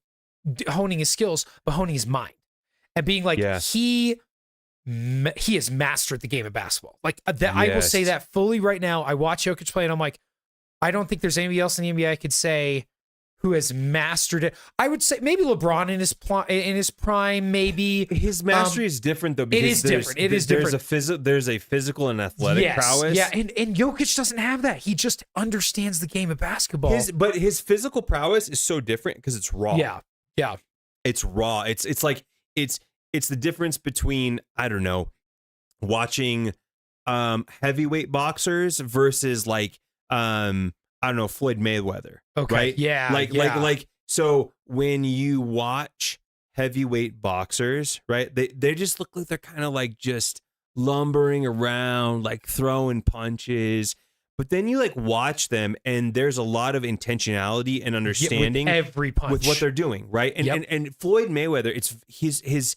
honing his skills, but honing his mind. And being like, he has mastered the game of basketball. Like that, I will say that fully right now. I watch Jokic play and I'm like, I don't think there's anybody else in the NBA I could say who has mastered it. I would say maybe LeBron in his prime, maybe. His mastery is different though. Because it is different. It is different. There's a physical and athletic prowess. Yeah, and Jokic doesn't have that. He just understands the game of basketball. But his physical prowess is so different because it's raw. Yeah. It's raw. It's like it's the difference between, I don't know, watching heavyweight boxers versus like I don't know, Floyd Mayweather. Okay. Right? Yeah. Like so when you watch heavyweight boxers, right? They just look like they're kind of like just lumbering around, like throwing punches. But then you like watch them and there's a lot of intentionality and understanding with every punch with what they're doing, right? And Floyd Mayweather, it's his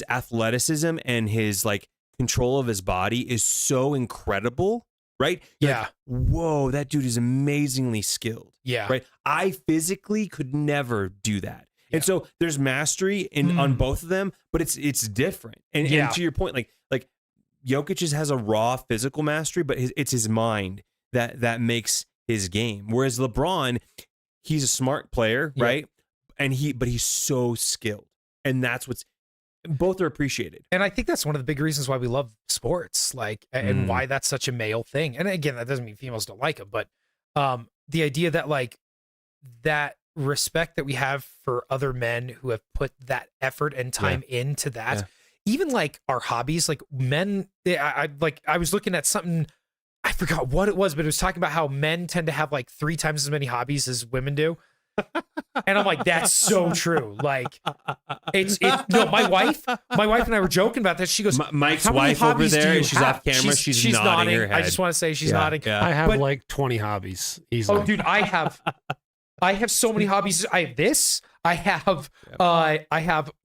athleticism and his like control of his body is so incredible, right? Yeah. Like, whoa, that dude is amazingly skilled. Yeah. Right. I physically could never do that. Yeah. And so there's mastery on both of them, but it's different. And to your point, like Jokic has a raw physical mastery, but it's his mind that makes his game. Whereas LeBron, he's a smart player, right? And he's so skilled. And that's both are appreciated. And I think that's one of the big reasons why we love sports, like, and why that's such a male thing. And again, that doesn't mean females don't like them, but the idea that like that respect that we have for other men who have put that effort and time into that, even like our hobbies, like men, I was looking at something, I forgot what it was, but it was talking about how men tend to have like 3 times as many hobbies as women do. And I'm like, that's so true. Like, it's no. My wife and I were joking about this. She goes, Mike's wife over there. She's off camera. She's nodding her head. I just want to say she's nodding. Yeah. I have like 20 hobbies. Easily. Oh, dude, I have so many hobbies. I have this. I have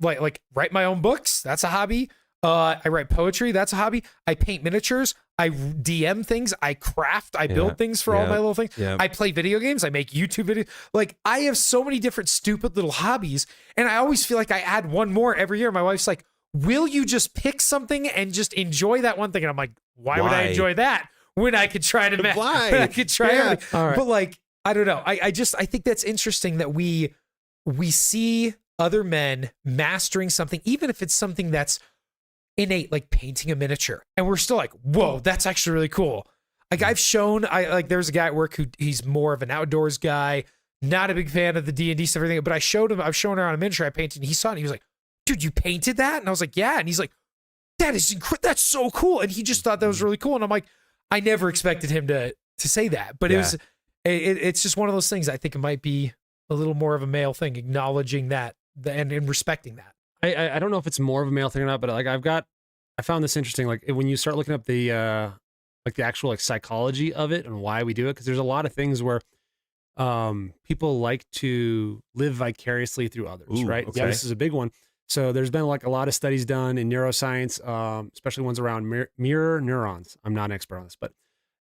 like write my own books. That's a hobby. I write poetry. That's a hobby. I paint miniatures. I DM things. I craft. I build things for all my little things. I play video games. I make YouTube videos. Like, I have so many different stupid little hobbies. And I always feel like I add one more every year. My wife's like, will you just pick something and just enjoy that one thing? And I'm like, why would I enjoy that when I could try to when I could try everything? Right. But like, I don't know. I think that's interesting that we see other men mastering something, even if it's something that's innate, like painting a miniature, and we're still like, whoa, that's actually really cool. Like, I've shown, there's a guy at work he's more of an outdoors guy, not a big fan of the D&D stuff, everything. But I was showing her on a miniature I painted, and he saw it, and he was like, "Dude, you painted that?" And I was like, "Yeah." And he's like, "That is that's so cool." And he just thought that was really cool. And I'm like, I never expected him to say that, but it's just one of those things. I think it might be a little more of a male thing, acknowledging that and respecting that. I don't know if it's more of a male thing or not, but like I found this interesting. Like when you start looking up the actual like psychology of it and why we do it, because there's a lot of things where people like to live vicariously through others, right? Okay. Yeah, this is a big one. So there's been like a lot of studies done in neuroscience, especially ones around mirror neurons. I'm not an expert on this, but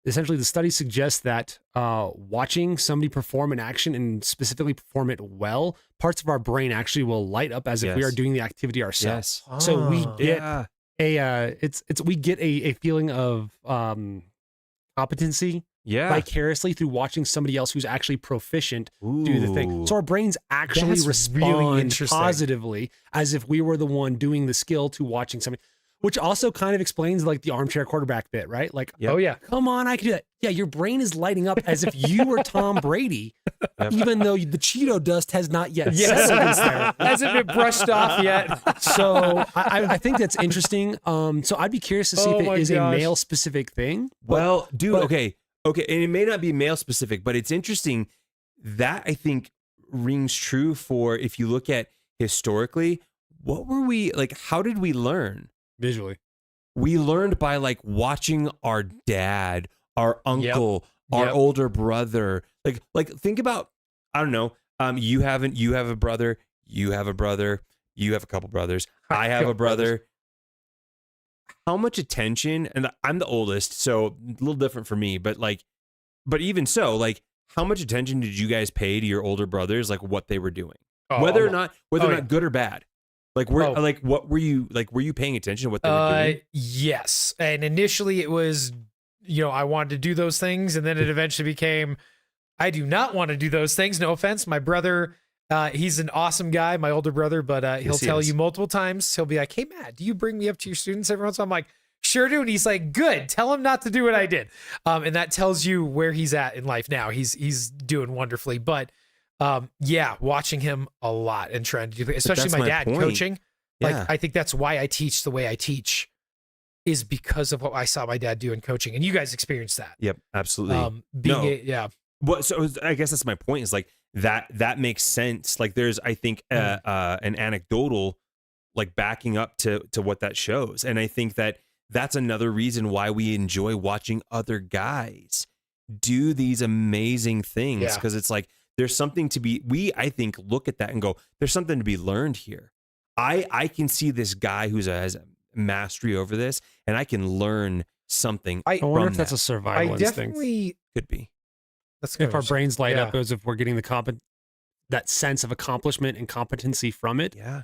essentially the study suggests that watching somebody perform an action and specifically perform it well, parts of our brain actually will light up as if we are doing the activity ourselves. Yes. So we get we get a feeling of competency vicariously through watching somebody else who's actually proficient do the thing. So our brains actually respond positively as if we were the one doing the skill to watching somebody, which also kind of explains like the armchair quarterback bit, right? Like, oh yeah, come on, I can do that. Yeah, your brain is lighting up as if you were Tom Brady, even though the Cheeto dust has not yet settled there. Hasn't been brushed off yet. So I think that's interesting. So I'd be curious to see if it is a male specific thing. Well, okay. Okay, and it may not be male specific, but it's interesting that I think rings true for if you look at historically, what were we like? How did we learn? Visually. We learned by like watching our dad, our uncle, our older brother. Like think about, I don't know. You have a brother, you have a couple brothers. I have a brother. How much attention, and I'm the oldest, so a little different for me, but even so, like, how much attention did you guys pay to your older brothers, like what they were doing, whether or not good or bad? Like, what were you paying attention to what they were doing? Yes, and initially it was, I wanted to do those things, and then it eventually became, I do not want to do those things. No offense, my brother. He's an awesome guy, my older brother, but he'll tell you multiple times. He'll be like, "Hey, Matt, do you bring me up to your students every once in a while?" I'm like, "Sure do." And he's like, "Good. Tell him not to do what I did." And that tells you where he's at in life now. He's doing wonderfully. But watching him a lot and trying to do, especially my dad coaching. Like, I think that's why I teach the way I teach, is because of what I saw my dad do in coaching. And you guys experienced that. Yep, absolutely. Well, so I guess that's my point, is like that makes sense. Like there's, I think, an anecdotal like backing up to what that shows. And I think that's another reason why we enjoy watching other guys do these amazing things. Because it's like, there's something to be, I think, look at that and go, there's something to be learned here. I can see this guy who has mastery over this, and I can learn something. I wonder if that's a survival instinct. Could be. If our brains light up as if we're getting that sense of accomplishment and competency from it. Yeah.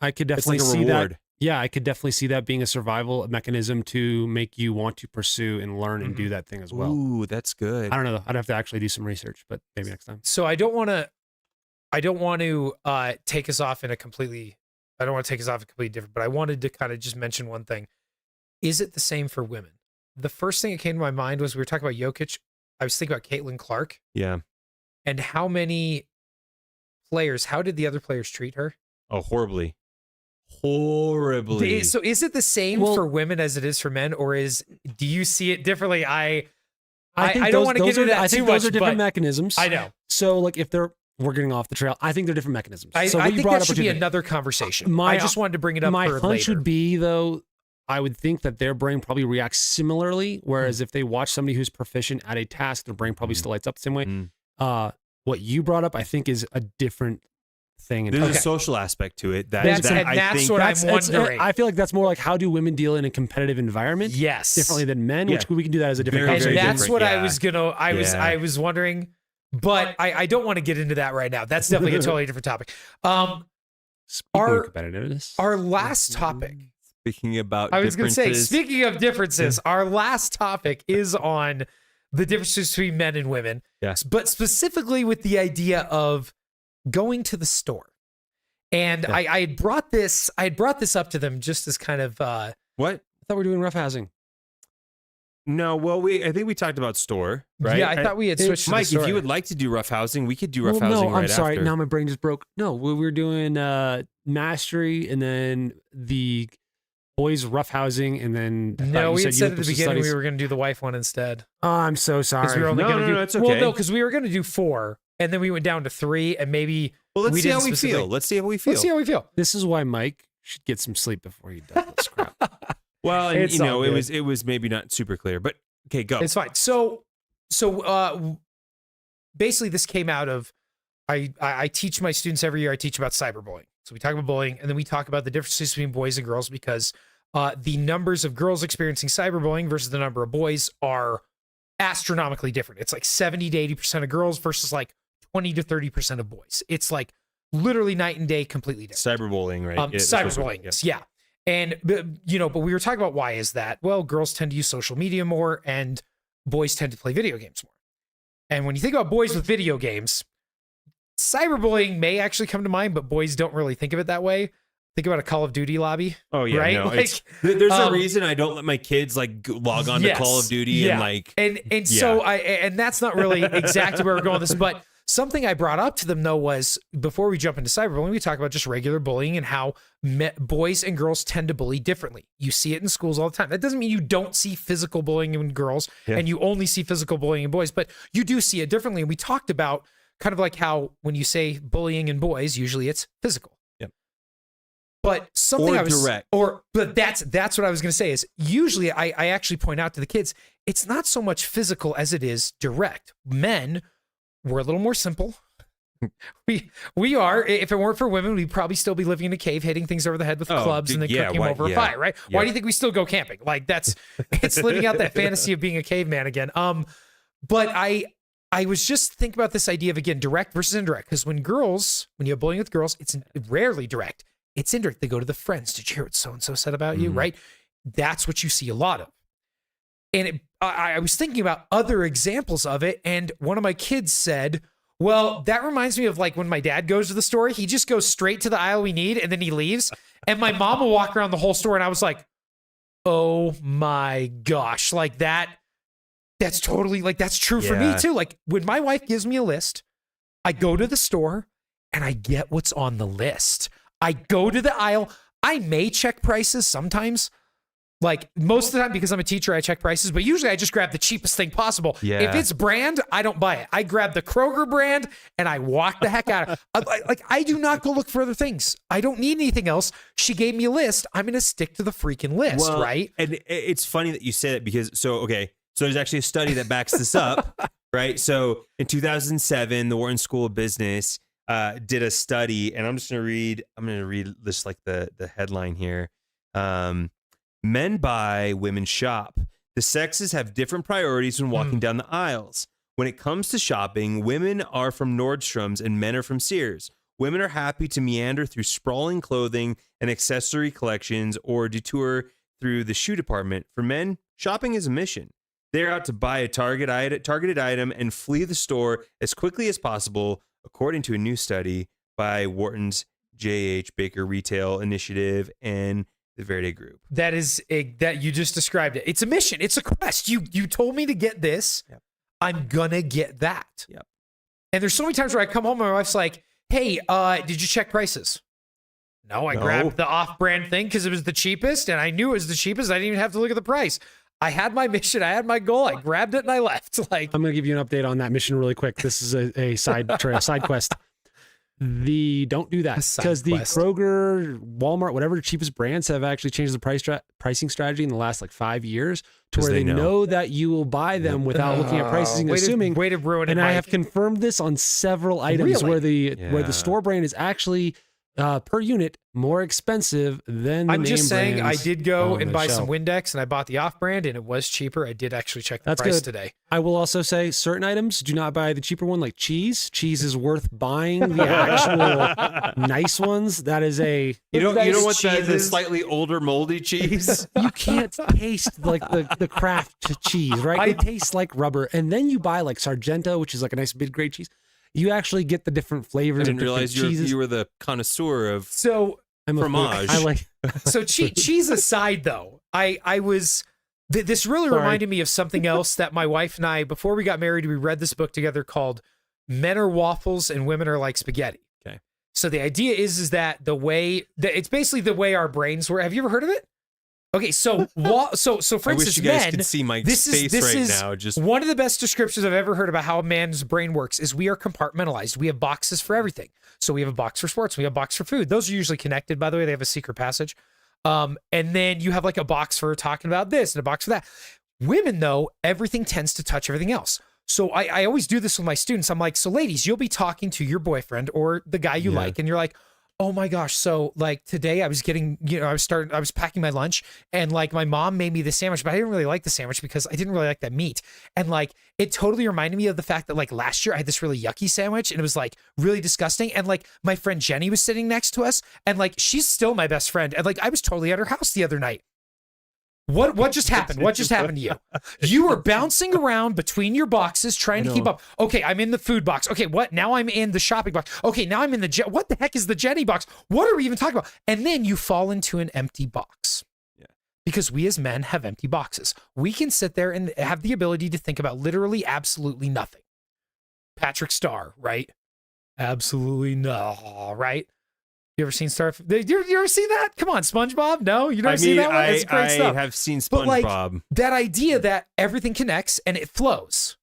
I could definitely see that. Yeah, I could definitely see that being a survival mechanism to make you want to pursue and learn and do that thing as well. Ooh, that's good. I don't know. I'd have to actually do some research, but maybe next time. So I don't want to take us off in a completely different, but I wanted to kind of just mention one thing. Is it the same for women? The first thing that came to my mind was, we were talking about Jokic. I was thinking about Caitlin Clark. Yeah. And how did the other players treat her? Oh, horribly. Horribly. So is it the same for women as it is for men, or do you see it differently? I don't want to get into that too much. I think those are different mechanisms. I know. So like we're getting off the trail. I think they're different mechanisms. I think that should be another conversation. I just wanted to bring it up. My hunch later. would be, though, I would think that their brain probably reacts similarly. Whereas if they watch somebody who's proficient at a task, their brain probably still lights up the same way. What you brought up, I think, is a different thing. There's a social aspect to it. That's what I'm wondering. I feel like that's more like, how do women deal in a competitive environment? Yes, differently than men, which we can do that as a different conversation. And that's what I was I was wondering, but I don't want to get into that right now. That's definitely a totally different topic. Speaking of competitiveness, our last topic. Speaking about, I was going to say, speaking of differences, our last topic is on the differences between men and women. Yes, but specifically with the idea of going to the store. And I had brought this up to them just as kind of what? I thought we were doing roughhousing. No, well, I think we talked about store, right? Yeah, I thought we had switched to Mike, the store. if you would like to do roughhousing, we could do roughhousing right I'm sorry. after. Now my brain just broke. No, we were doing mastery and then the boys roughhousing and then No, we had said at the universal beginning studies. we were going to do the wife one instead. Oh, I'm so sorry. Because we were only going to do. it's okay. Well, no, because we were going to do 4, and then we went down to 3, and maybe. Well, let's we see how didn't we specifically- feel. Let's see how we feel. Let's see how we feel. This is why Mike should get some sleep before he does this crap. Well, and It's all good. it was maybe not super clear, but okay, go. It's fine. So basically, this came out of I teach my students every year. I teach about cyberbullying. So we talk about bullying, and then we talk about the differences between boys and girls because the numbers of girls experiencing cyberbullying versus the number of boys are astronomically different. It's like 70 to 80% of girls versus like 20 to 30% of boys. It's like literally night and day, completely different. Cyberbullying, right? Cyberbullying, yeah. And but we were talking about why is that? Well, girls tend to use social media more, and boys tend to play video games more. And when you think about boys with video games, cyberbullying may actually come to mind, but boys don't really think of it that way. Think about a Call of Duty lobby. Oh yeah, right? no, Like, there's a reason I don't let my kids like log on to Call of Duty and like. And so and that's not really exactly where we're going with this, but something I brought up to them though was before we jump into cyberbullying, we talk about just regular bullying and how boys and girls tend to bully differently. You see it in schools all the time. That doesn't mean you don't see physical bullying in girls and you only see physical bullying in boys, but you do see it differently. And we talked about kind of like how when you say bullying in boys, usually it's physical. But something but that's what I was going to say is usually I actually point out to the kids, it's not so much physical as it is direct. Men, we're a little more simple. We are. If it weren't for women, we'd probably still be living in a cave, hitting things over the head with clubs and then cooking them over a fire, right? Why do you think we still go camping? Like it's living out that fantasy of being a caveman again. But I was just thinking about this idea of, again, direct versus indirect. Because when you have bullying with girls, it's rarely direct. It's indirect. They go to the friends. Did you hear what so-and-so said about you, right? That's what you see a lot of. And I was thinking about other examples of it. And one of my kids said, well, that reminds me of like when my dad goes to the store, he just goes straight to the aisle we need and then he leaves. And my mom will walk around the whole store. And I was like, oh my gosh, like that's totally like, that's true for me too. Like when my wife gives me a list, I go to the store and I get what's on the list. I go to the aisle. I may check prices sometimes. Like most of the time, because I'm a teacher, I check prices, but usually I just grab the cheapest thing possible. Yeah. If it's brand, I don't buy it. I grab the Kroger brand and I walk the heck out of it. I do not go look for other things. I don't need anything else. She gave me a list. I'm going to stick to the freaking list, right? And it's funny that you say that because, so there's actually a study that backs this up, right? So in 2007, the Wharton School of Business did a study, and I'm going to read this like the headline here. Men buy, women shop. The sexes have different priorities when walking down the aisles. When it comes to shopping, women are from Nordstrom's and men are from Sears. Women are happy to meander through sprawling clothing and accessory collections or detour through the shoe department. For men, shopping is a mission. They're out to buy a targeted item and flee the store as quickly as possible, according to a new study by Wharton's J.H. Baker Retail Initiative and the Verde Group. That you just described it. It's a mission. It's a quest. You told me to get this. Yep. I'm gonna get that. Yep. And there's so many times where I come home and my wife's like, hey, did you check prices? No, I grabbed the off-brand thing because it was the cheapest and I knew it was the cheapest. I didn't even have to look at the price. I had my mission. I had my goal. I grabbed it and I left. Like, I'm going to give you an update on that mission really quick. This is a side quest. Don't do that because the Kroger, Walmart, whatever the cheapest brands have actually changed the pricing strategy in the last like 5 years to where they know that you will buy them without looking at prices and assuming. Way to ruin it. And I have confirmed this on several items where the store brand is actually per unit more expensive than the I'm just saying I did go and buy some Windex and I bought the off-brand and it was cheaper. I did actually check the price today. I will also say certain items do not buy the cheaper one, like cheese. Cheese is worth buying the actual nice ones. That is a you don't want the slightly older moldy cheese. You can't taste like the craft cheese, right? It tastes like rubber. And then you buy like Sargento, which is like a nice mid-grade cheese. You actually get the different flavors. I didn't realize you were the connoisseur of fromage. I like so cheese aside, though, I was This really Sorry. reminded me of something else that my wife and I, before we got married, we read this book together called Men Are Waffles and Women Are Like Spaghetti. Okay. So the idea is that it's basically the way our brains work. Have you ever heard of it? Okay, so for I wish instance, you guys men, could see my this face is now. Just one of the best descriptions I've ever heard about how a man's brain works is we are compartmentalized. We have boxes for everything. So we have a box for sports. We have a box for food. Those are usually connected, by the way. They have a secret passage. And then you have like a box for talking about this and a box for that. Women, though, everything tends to touch everything else. So I always do this with my students. I'm like, so ladies, you'll be talking to your boyfriend or the guy you like, and you're like, oh my gosh. So like today I was getting, I was packing my lunch and like my mom made me the sandwich, but I didn't really like the sandwich because I didn't really like that meat. And like, it totally reminded me of the fact that like last year I had this really yucky sandwich and it was like really disgusting. And like my friend Jenny was sitting next to us and like, she's still my best friend. And like, I was totally at her house the other night. What just happened? What just happened to you? You were bouncing around between your boxes trying to keep up. Okay, I'm in the food box. Okay, what? Now I'm in the shopping box. Okay, now I'm in the what the heck is the Jenny box? What are we even talking about? And then you fall into an empty box. Yeah. Because we as men have empty boxes. We can sit there and have the ability to think about literally absolutely nothing. Patrick Starr, right? Absolutely no, right? You ever seen you ever seen that? Come on, SpongeBob? No, you never seen that one? It's great stuff. I have seen SpongeBob. But like, that idea that everything connects and it flows.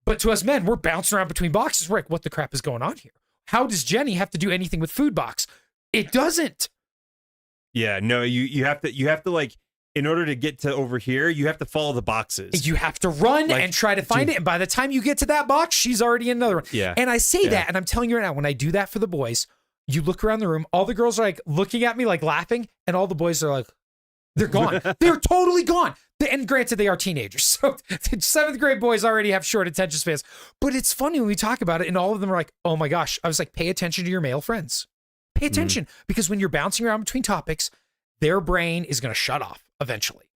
But to us men, we're bouncing around between boxes. We're like, what the crap is going on here? How does Jenny have to do anything with food box? It doesn't. Yeah, no, you have to like, in order to get to over here, you have to follow the boxes. You have to run and try to find it. And by the time you get to that box, she's already in another one. Yeah. And I say that, and I'm telling you right now, when I do that for the boys, you look around the room, all the girls are like looking at me, like laughing, and all the boys are like, they're gone. They're totally gone. And granted, they are teenagers. So 7th grade boys already have short attention spans. But it's funny when we talk about it, and all of them are like, oh my gosh. I was like, pay attention to your male friends. Pay attention. Because when you're bouncing around between topics, their brain is going to shut off eventually.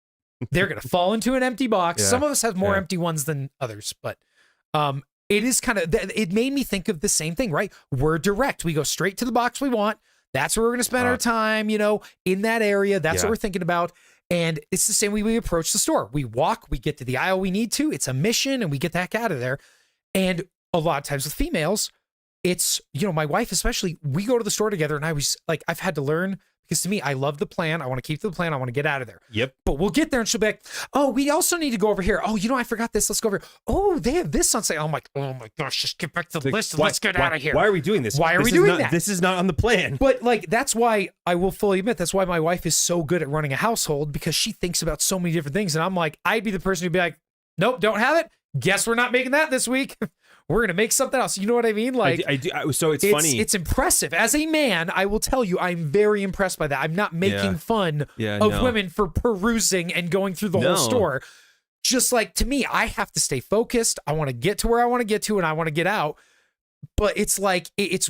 They're going to fall into an empty box. Yeah. Some of us have more empty ones than others, but it is kind of, it made me think of the same thing, right? We're direct. We go straight to the box we want. That's where we're going to spend our time, in that area. That's what we're thinking about. And it's the same way we approach the store. We walk, we get to the aisle we need to. It's a mission and we get the heck out of there. And a lot of times with females, it's, my wife especially, we go to the store together and I was like, I've had to learn. Because to me, I love the plan. I want to keep to the plan. I want to get out of there. Yep. But we'll get there and she'll be like, oh, we also need to go over here. Oh, I forgot this. Let's go over here. Oh, they have this on sale. I'm like, oh my gosh, just get back to the list and let's get out of here. Why are we doing this? Why are we doing that? This is not on the plan. But like, that's why I will fully admit, that's why my wife is so good at running a household, because she thinks about so many different things. And I'm like, I'd be the person who'd be like, nope, don't have it. Guess we're not making that this week. We're going to make something else. You know what I mean? Like, I do. So it's funny. It's impressive. As a man, I will tell you, I'm very impressed by that. I'm not making fun of women for perusing and going through the whole store. Just like, to me, I have to stay focused. I want to get to where I want to get to and I want to get out. But it's like, it's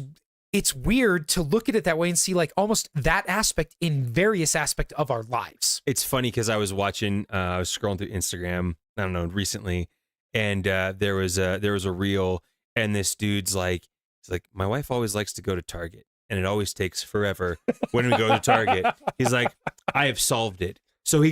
weird to look at it that way and see like almost that aspect in various aspects of our lives. It's funny because I was watching, I was scrolling through Instagram, I don't know, recently. And there was a reel, and this dude's like, he's like, my wife always likes to go to Target, and it always takes forever when we go to Target. He's like, I have solved it. So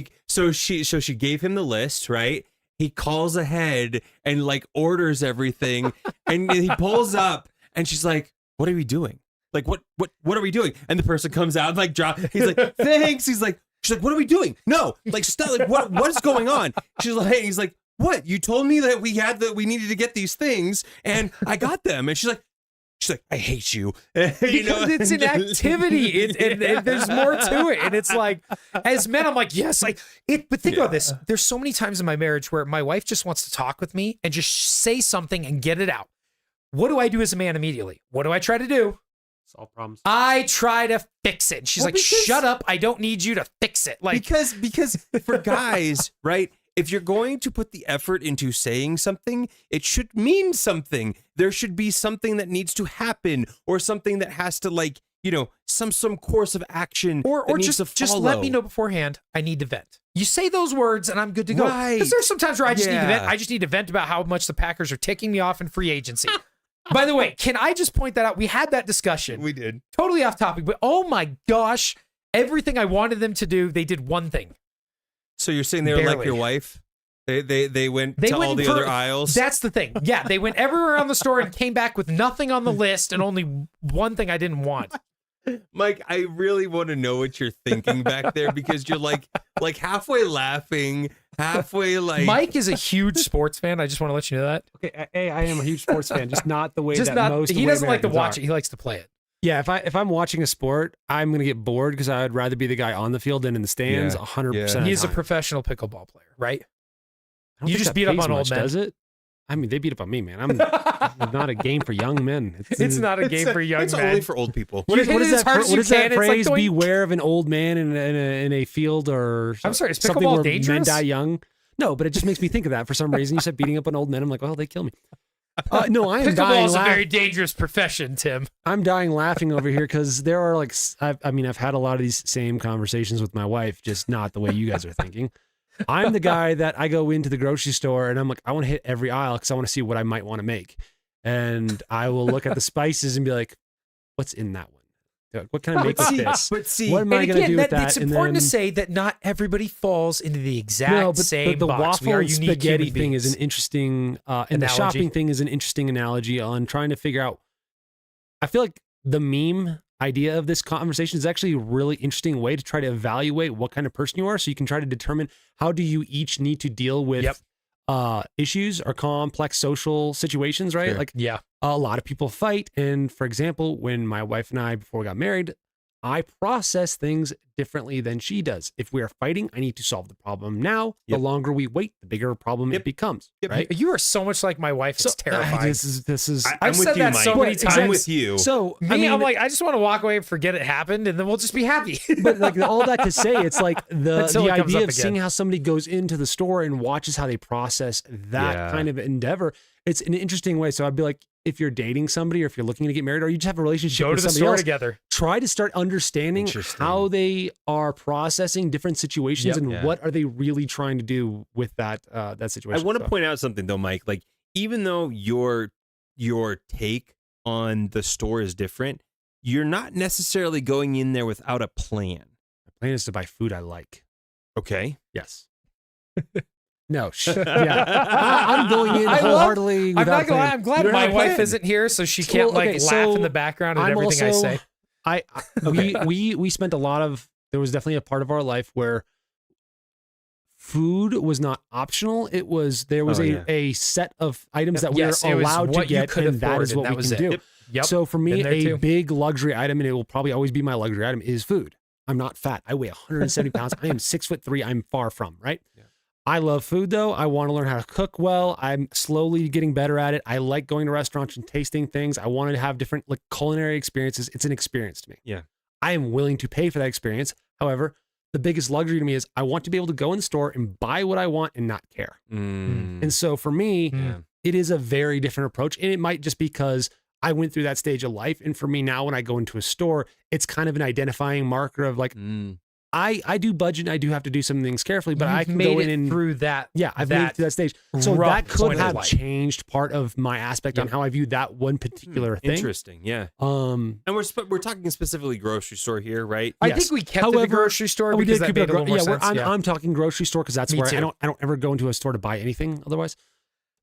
she gave him the list, right? He calls ahead and like orders everything, and he pulls up, and she's like, what are we doing? Like, what are we doing? And the person comes out and like he's like, thanks. She's like, what are we doing? No, like, stop. Like, what is going on? He's like, what? You told me that we needed to get these things, and I got them. And she's like, I hate you. Because it's an activity, and there's more to it. And it's like, as men, I'm like, yes, like it. But think about this. There's so many times in my marriage where my wife just wants to talk with me and just say something and get it out. What do I do as a man immediately? What do I try to do? Solve problems. I try to fix it. And she's like, shut up. I don't need you to fix it. Like, because for guys, right? If you're going to put the effort into saying something, it should mean something. There should be something that needs to happen, or something that has to, like, some course of action, or just let me know beforehand. I need to vent. You say those words, and I'm good to go. Right. Because there's sometimes where I just need to vent. I just need to vent about how much the Packers are ticking me off in free agency. By the way, can I just point that out? We had that discussion. We did. Totally off topic, but oh my gosh, everything I wanted them to do, they did one thing. So you're saying they were like Barely. your wife? They went to all the other aisles? That's the thing. Yeah, they went everywhere around the store and came back with nothing on the list and only one thing I didn't want. Mike, I really want to know what you're thinking back there because you're like halfway laughing, halfway like. Mike is a huge sports fan. I just want to let you know that. Okay, I am a huge sports fan, just not the way Just that not. most. He the way doesn't like to Americans watch are. it. He likes to play it. Yeah, if I'm watching a sport, I'm gonna get bored because I'd rather be the guy on the field than in the stands. Yeah. 100%. He's a professional pickleball player, right? I don't You think just that beat up pays on old much, men. does it? I mean, they beat up on me, man. I'm not a game for young men. It's not a game for young It's men. only for old people. You hit it as hard as you what is can, that it's like phrase? doink. Beware of an old man in a field or I'm sorry, is something pickleball where dangerous? men die young. No, but it just makes me think of that for some reason. You said beating up on old men. I'm like, well, they kill me. No, I am Pickleball dying is a laughing. very dangerous profession, Tim. I'm dying laughing over here because there are like, I've had a lot of these same conversations with my wife, just not the way you guys are thinking. I'm the guy that I go into the grocery store and I'm like, I want to hit every aisle because I want to see what I might want to make. And I will look at the spices and be like, what's in that one? What can I make with this? But see, What am I And going to again, do with that? it's And important then, to say that not everybody falls into the exact same the box. waffle We are and unique spaghetti human thing is beings. an interesting, and the Analogy. shopping thing is an interesting analogy on trying to figure out. I feel like the meme idea of this conversation is actually a really interesting way to try to evaluate what kind of person you are, so you can try to determine how do you each need to deal with issues or complex social situations, right? Sure. Like Yeah. a lot of people fight, and for example, when my wife and I before we got married, I process things differently than she does. If we are fighting, I need to solve the problem now. Yep. The longer we wait, the bigger problem Yep. it becomes. Yep. Right? You are so much like my wife. It's terrifying. This is. I'm I've with said you, that Mike. so many Well, times. I'm with you. So Me, I mean, I'm like, I just want to walk away and forget it happened, and then we'll just be happy. but like all that to say, it's like Until the it comes idea up of seeing again. how somebody goes into the store and watches how they process that Yeah. kind of endeavor. It's an interesting way. So I'd be like, if you're dating somebody, or if you're looking to get married, or you just have a relationship Go with to the somebody store else, together. try to start understanding Interesting. how they are processing different situations Yep. and Yeah. what are they really trying to do with that that situation. I want to So, point out something though, Mike. Like, even though your take on the store is different, you're not necessarily going in there without a plan. my plan is to buy food I like. Okay. Yes. No. I'm going in I love- wholeheartedly. I'm without not a gonna lie. plan. I'm glad You don't my have a wife plan. isn't here, so she Well, can't okay, laugh so in the background at I'm everything also, I say. we spent a lot of, there was definitely a part of our life where food was not optional. It was, there was Oh, a, yeah. a set of items that Yes, we it were was allowed to what you get, could and that afford, is and what that we was can it. do. Yep. So for Been me, there a too. big luxury item, and it will probably always be my luxury item, is food. I'm not fat. I weigh 170 pounds. I am 6'3". I'm far from, right? Yeah. I love food though. I want to learn how to cook well. I'm slowly getting better at it. I like going to restaurants and tasting things. I want to have different like culinary experiences. It's an experience to me. Yeah. I am willing to pay for that experience. However, the biggest luxury to me is I want to be able to go in the store and buy what I want and not care. And so for me, Yeah. it is a very different approach. And it might just because I went through that stage of life. And for me now, when I go into a store, it's kind of an identifying marker of like, I do budget and I do have to do some things carefully, but You've I can made go it in and through that. yeah, I've made it to that stage. So rough that could point of have life. changed part of my aspect on Yep. how I view that one particular thing. Interesting. Yeah. Um, And we're talking specifically grocery store here, right? I Yes. think we kept it at the However, grocery store we because did that keep it made a little more yeah, sense. I'm talking grocery store because that's Me where too. I don't ever go into a store to buy anything otherwise.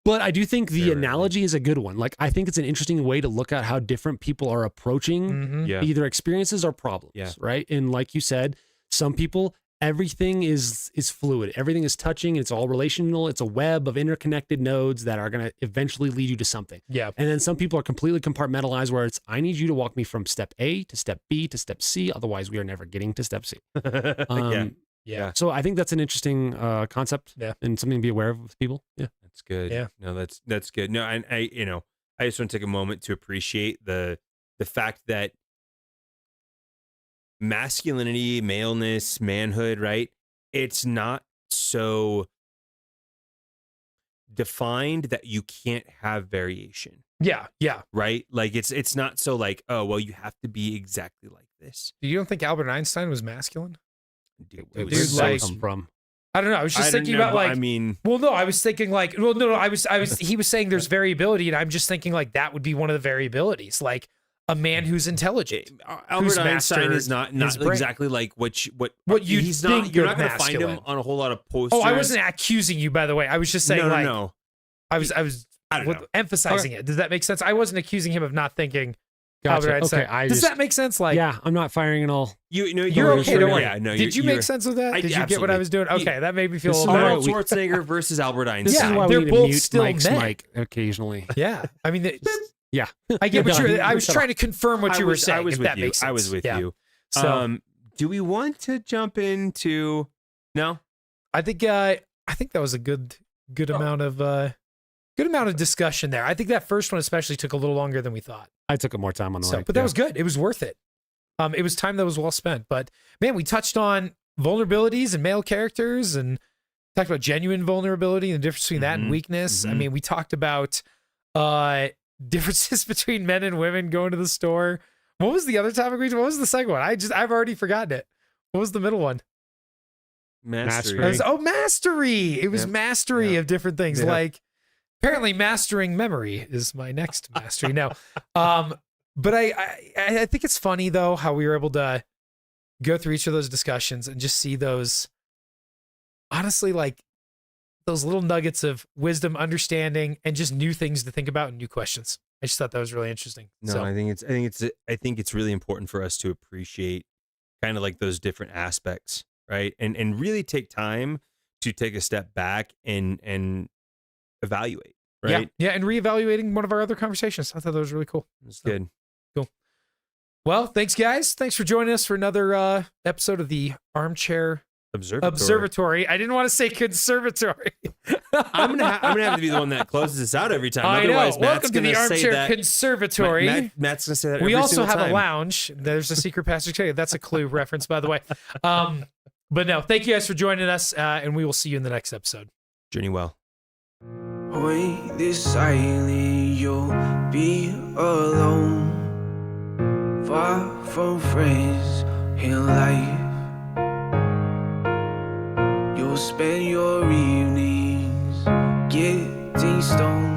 But I do think the Right. analogy is a good one. Like I think it's an interesting way to look at how different people are approaching Mhm. Yeah. either experiences or problems. Yeah. Right. And like you said, some people, everything is fluid. Everything is touching. It's all relational. It's a web of interconnected nodes that are going to eventually lead you to something. Yeah. And then some people are completely compartmentalized where it's, I need you to walk me from step A to step B to step C. Otherwise we are never getting to step C. Yeah. Yeah. So I think that's an interesting concept and something to be aware of with people. Yeah. That's good. Yeah. No, that's good. No, and I just want to take a moment to appreciate the fact that masculinity, maleness, manhood, right? It's not so defined that you can't have variation, Yeah. Yeah. right? Like it's not so like, oh, well, you have to be exactly like this. You don't think Albert Einstein was masculine? Dude, Where'd Dude, that like- come from? I don't know. I was just I don't thinking know, about but like. I mean, Well, no, I was thinking like. Well, no, I was. He was saying there's variability, and I'm just thinking like that would be one of the variabilities. Like a man who's intelligent. Albert Einstein is not exactly like what you he's not. think You're of not going to find him masculine. on a whole lot of posters. Oh, I wasn't accusing you, by the way. I was just saying, No. I was emphasizing it. Does that make sense? I wasn't accusing him of not thinking. Gotcha. Albert Einstein. Okay, Does that make sense? Like, yeah, I'm not firing at all. You're okay. Don't worry. Yeah, no, Did you make sense of that? Did you get what I was doing? Okay, that made me feel a little better. Arnold Schwarzenegger versus Albert Einstein. This is why they're we need both to mute still Mike's men. mic occasionally. Yeah, I mean, Yeah, I get what No, you're. I was shut trying to confirm what you were saying. I was if with that you. makes sense. I was with you. So, Do we want to jump into? No. I think that was a good amount of discussion there. I think that first one especially took a little longer than we thought. I took more time on the mic. But that was good. It was worth it. It was time that was well spent. But man, we touched on vulnerabilities and male characters, and talked about genuine vulnerability and the difference between that and weakness. I mean, we talked about differences between men and women going to the store. What was the other topic? What was the second one? I've already forgotten it. What was the middle one? Mastery. Mastery. It was mastery of different things. Yep. Like apparently mastering memory is my next mastery. No. But I think it's funny though how we were able to go through each of those discussions and just see those, honestly, like those little nuggets of wisdom, understanding, and just new things to think about and new questions. I just thought that was really interesting. No, I think it's really important for us to appreciate kind of like those different aspects, right? And really take time to take a step back and evaluate, right? Yeah, and reevaluating one of our other conversations. I thought that was really cool. It's good. Cool. Well, thanks guys. Thanks for joining us for another episode of the Armchair Observatory. I didn't want to say conservatory. I'm gonna have to be the one that closes this out every time. I Otherwise, know. Matt's Welcome to the gonna say Armchair that. Conservatory. Matt's gonna say that. We every also single have time. a lounge. There's a secret passage. That's a Clue reference, by the way. But no, thank you guys for joining us, and we will see you in the next episode. Journey well. Wait this silent, you'll be alone. Far from friends in life. You'll spend your evenings getting stoned.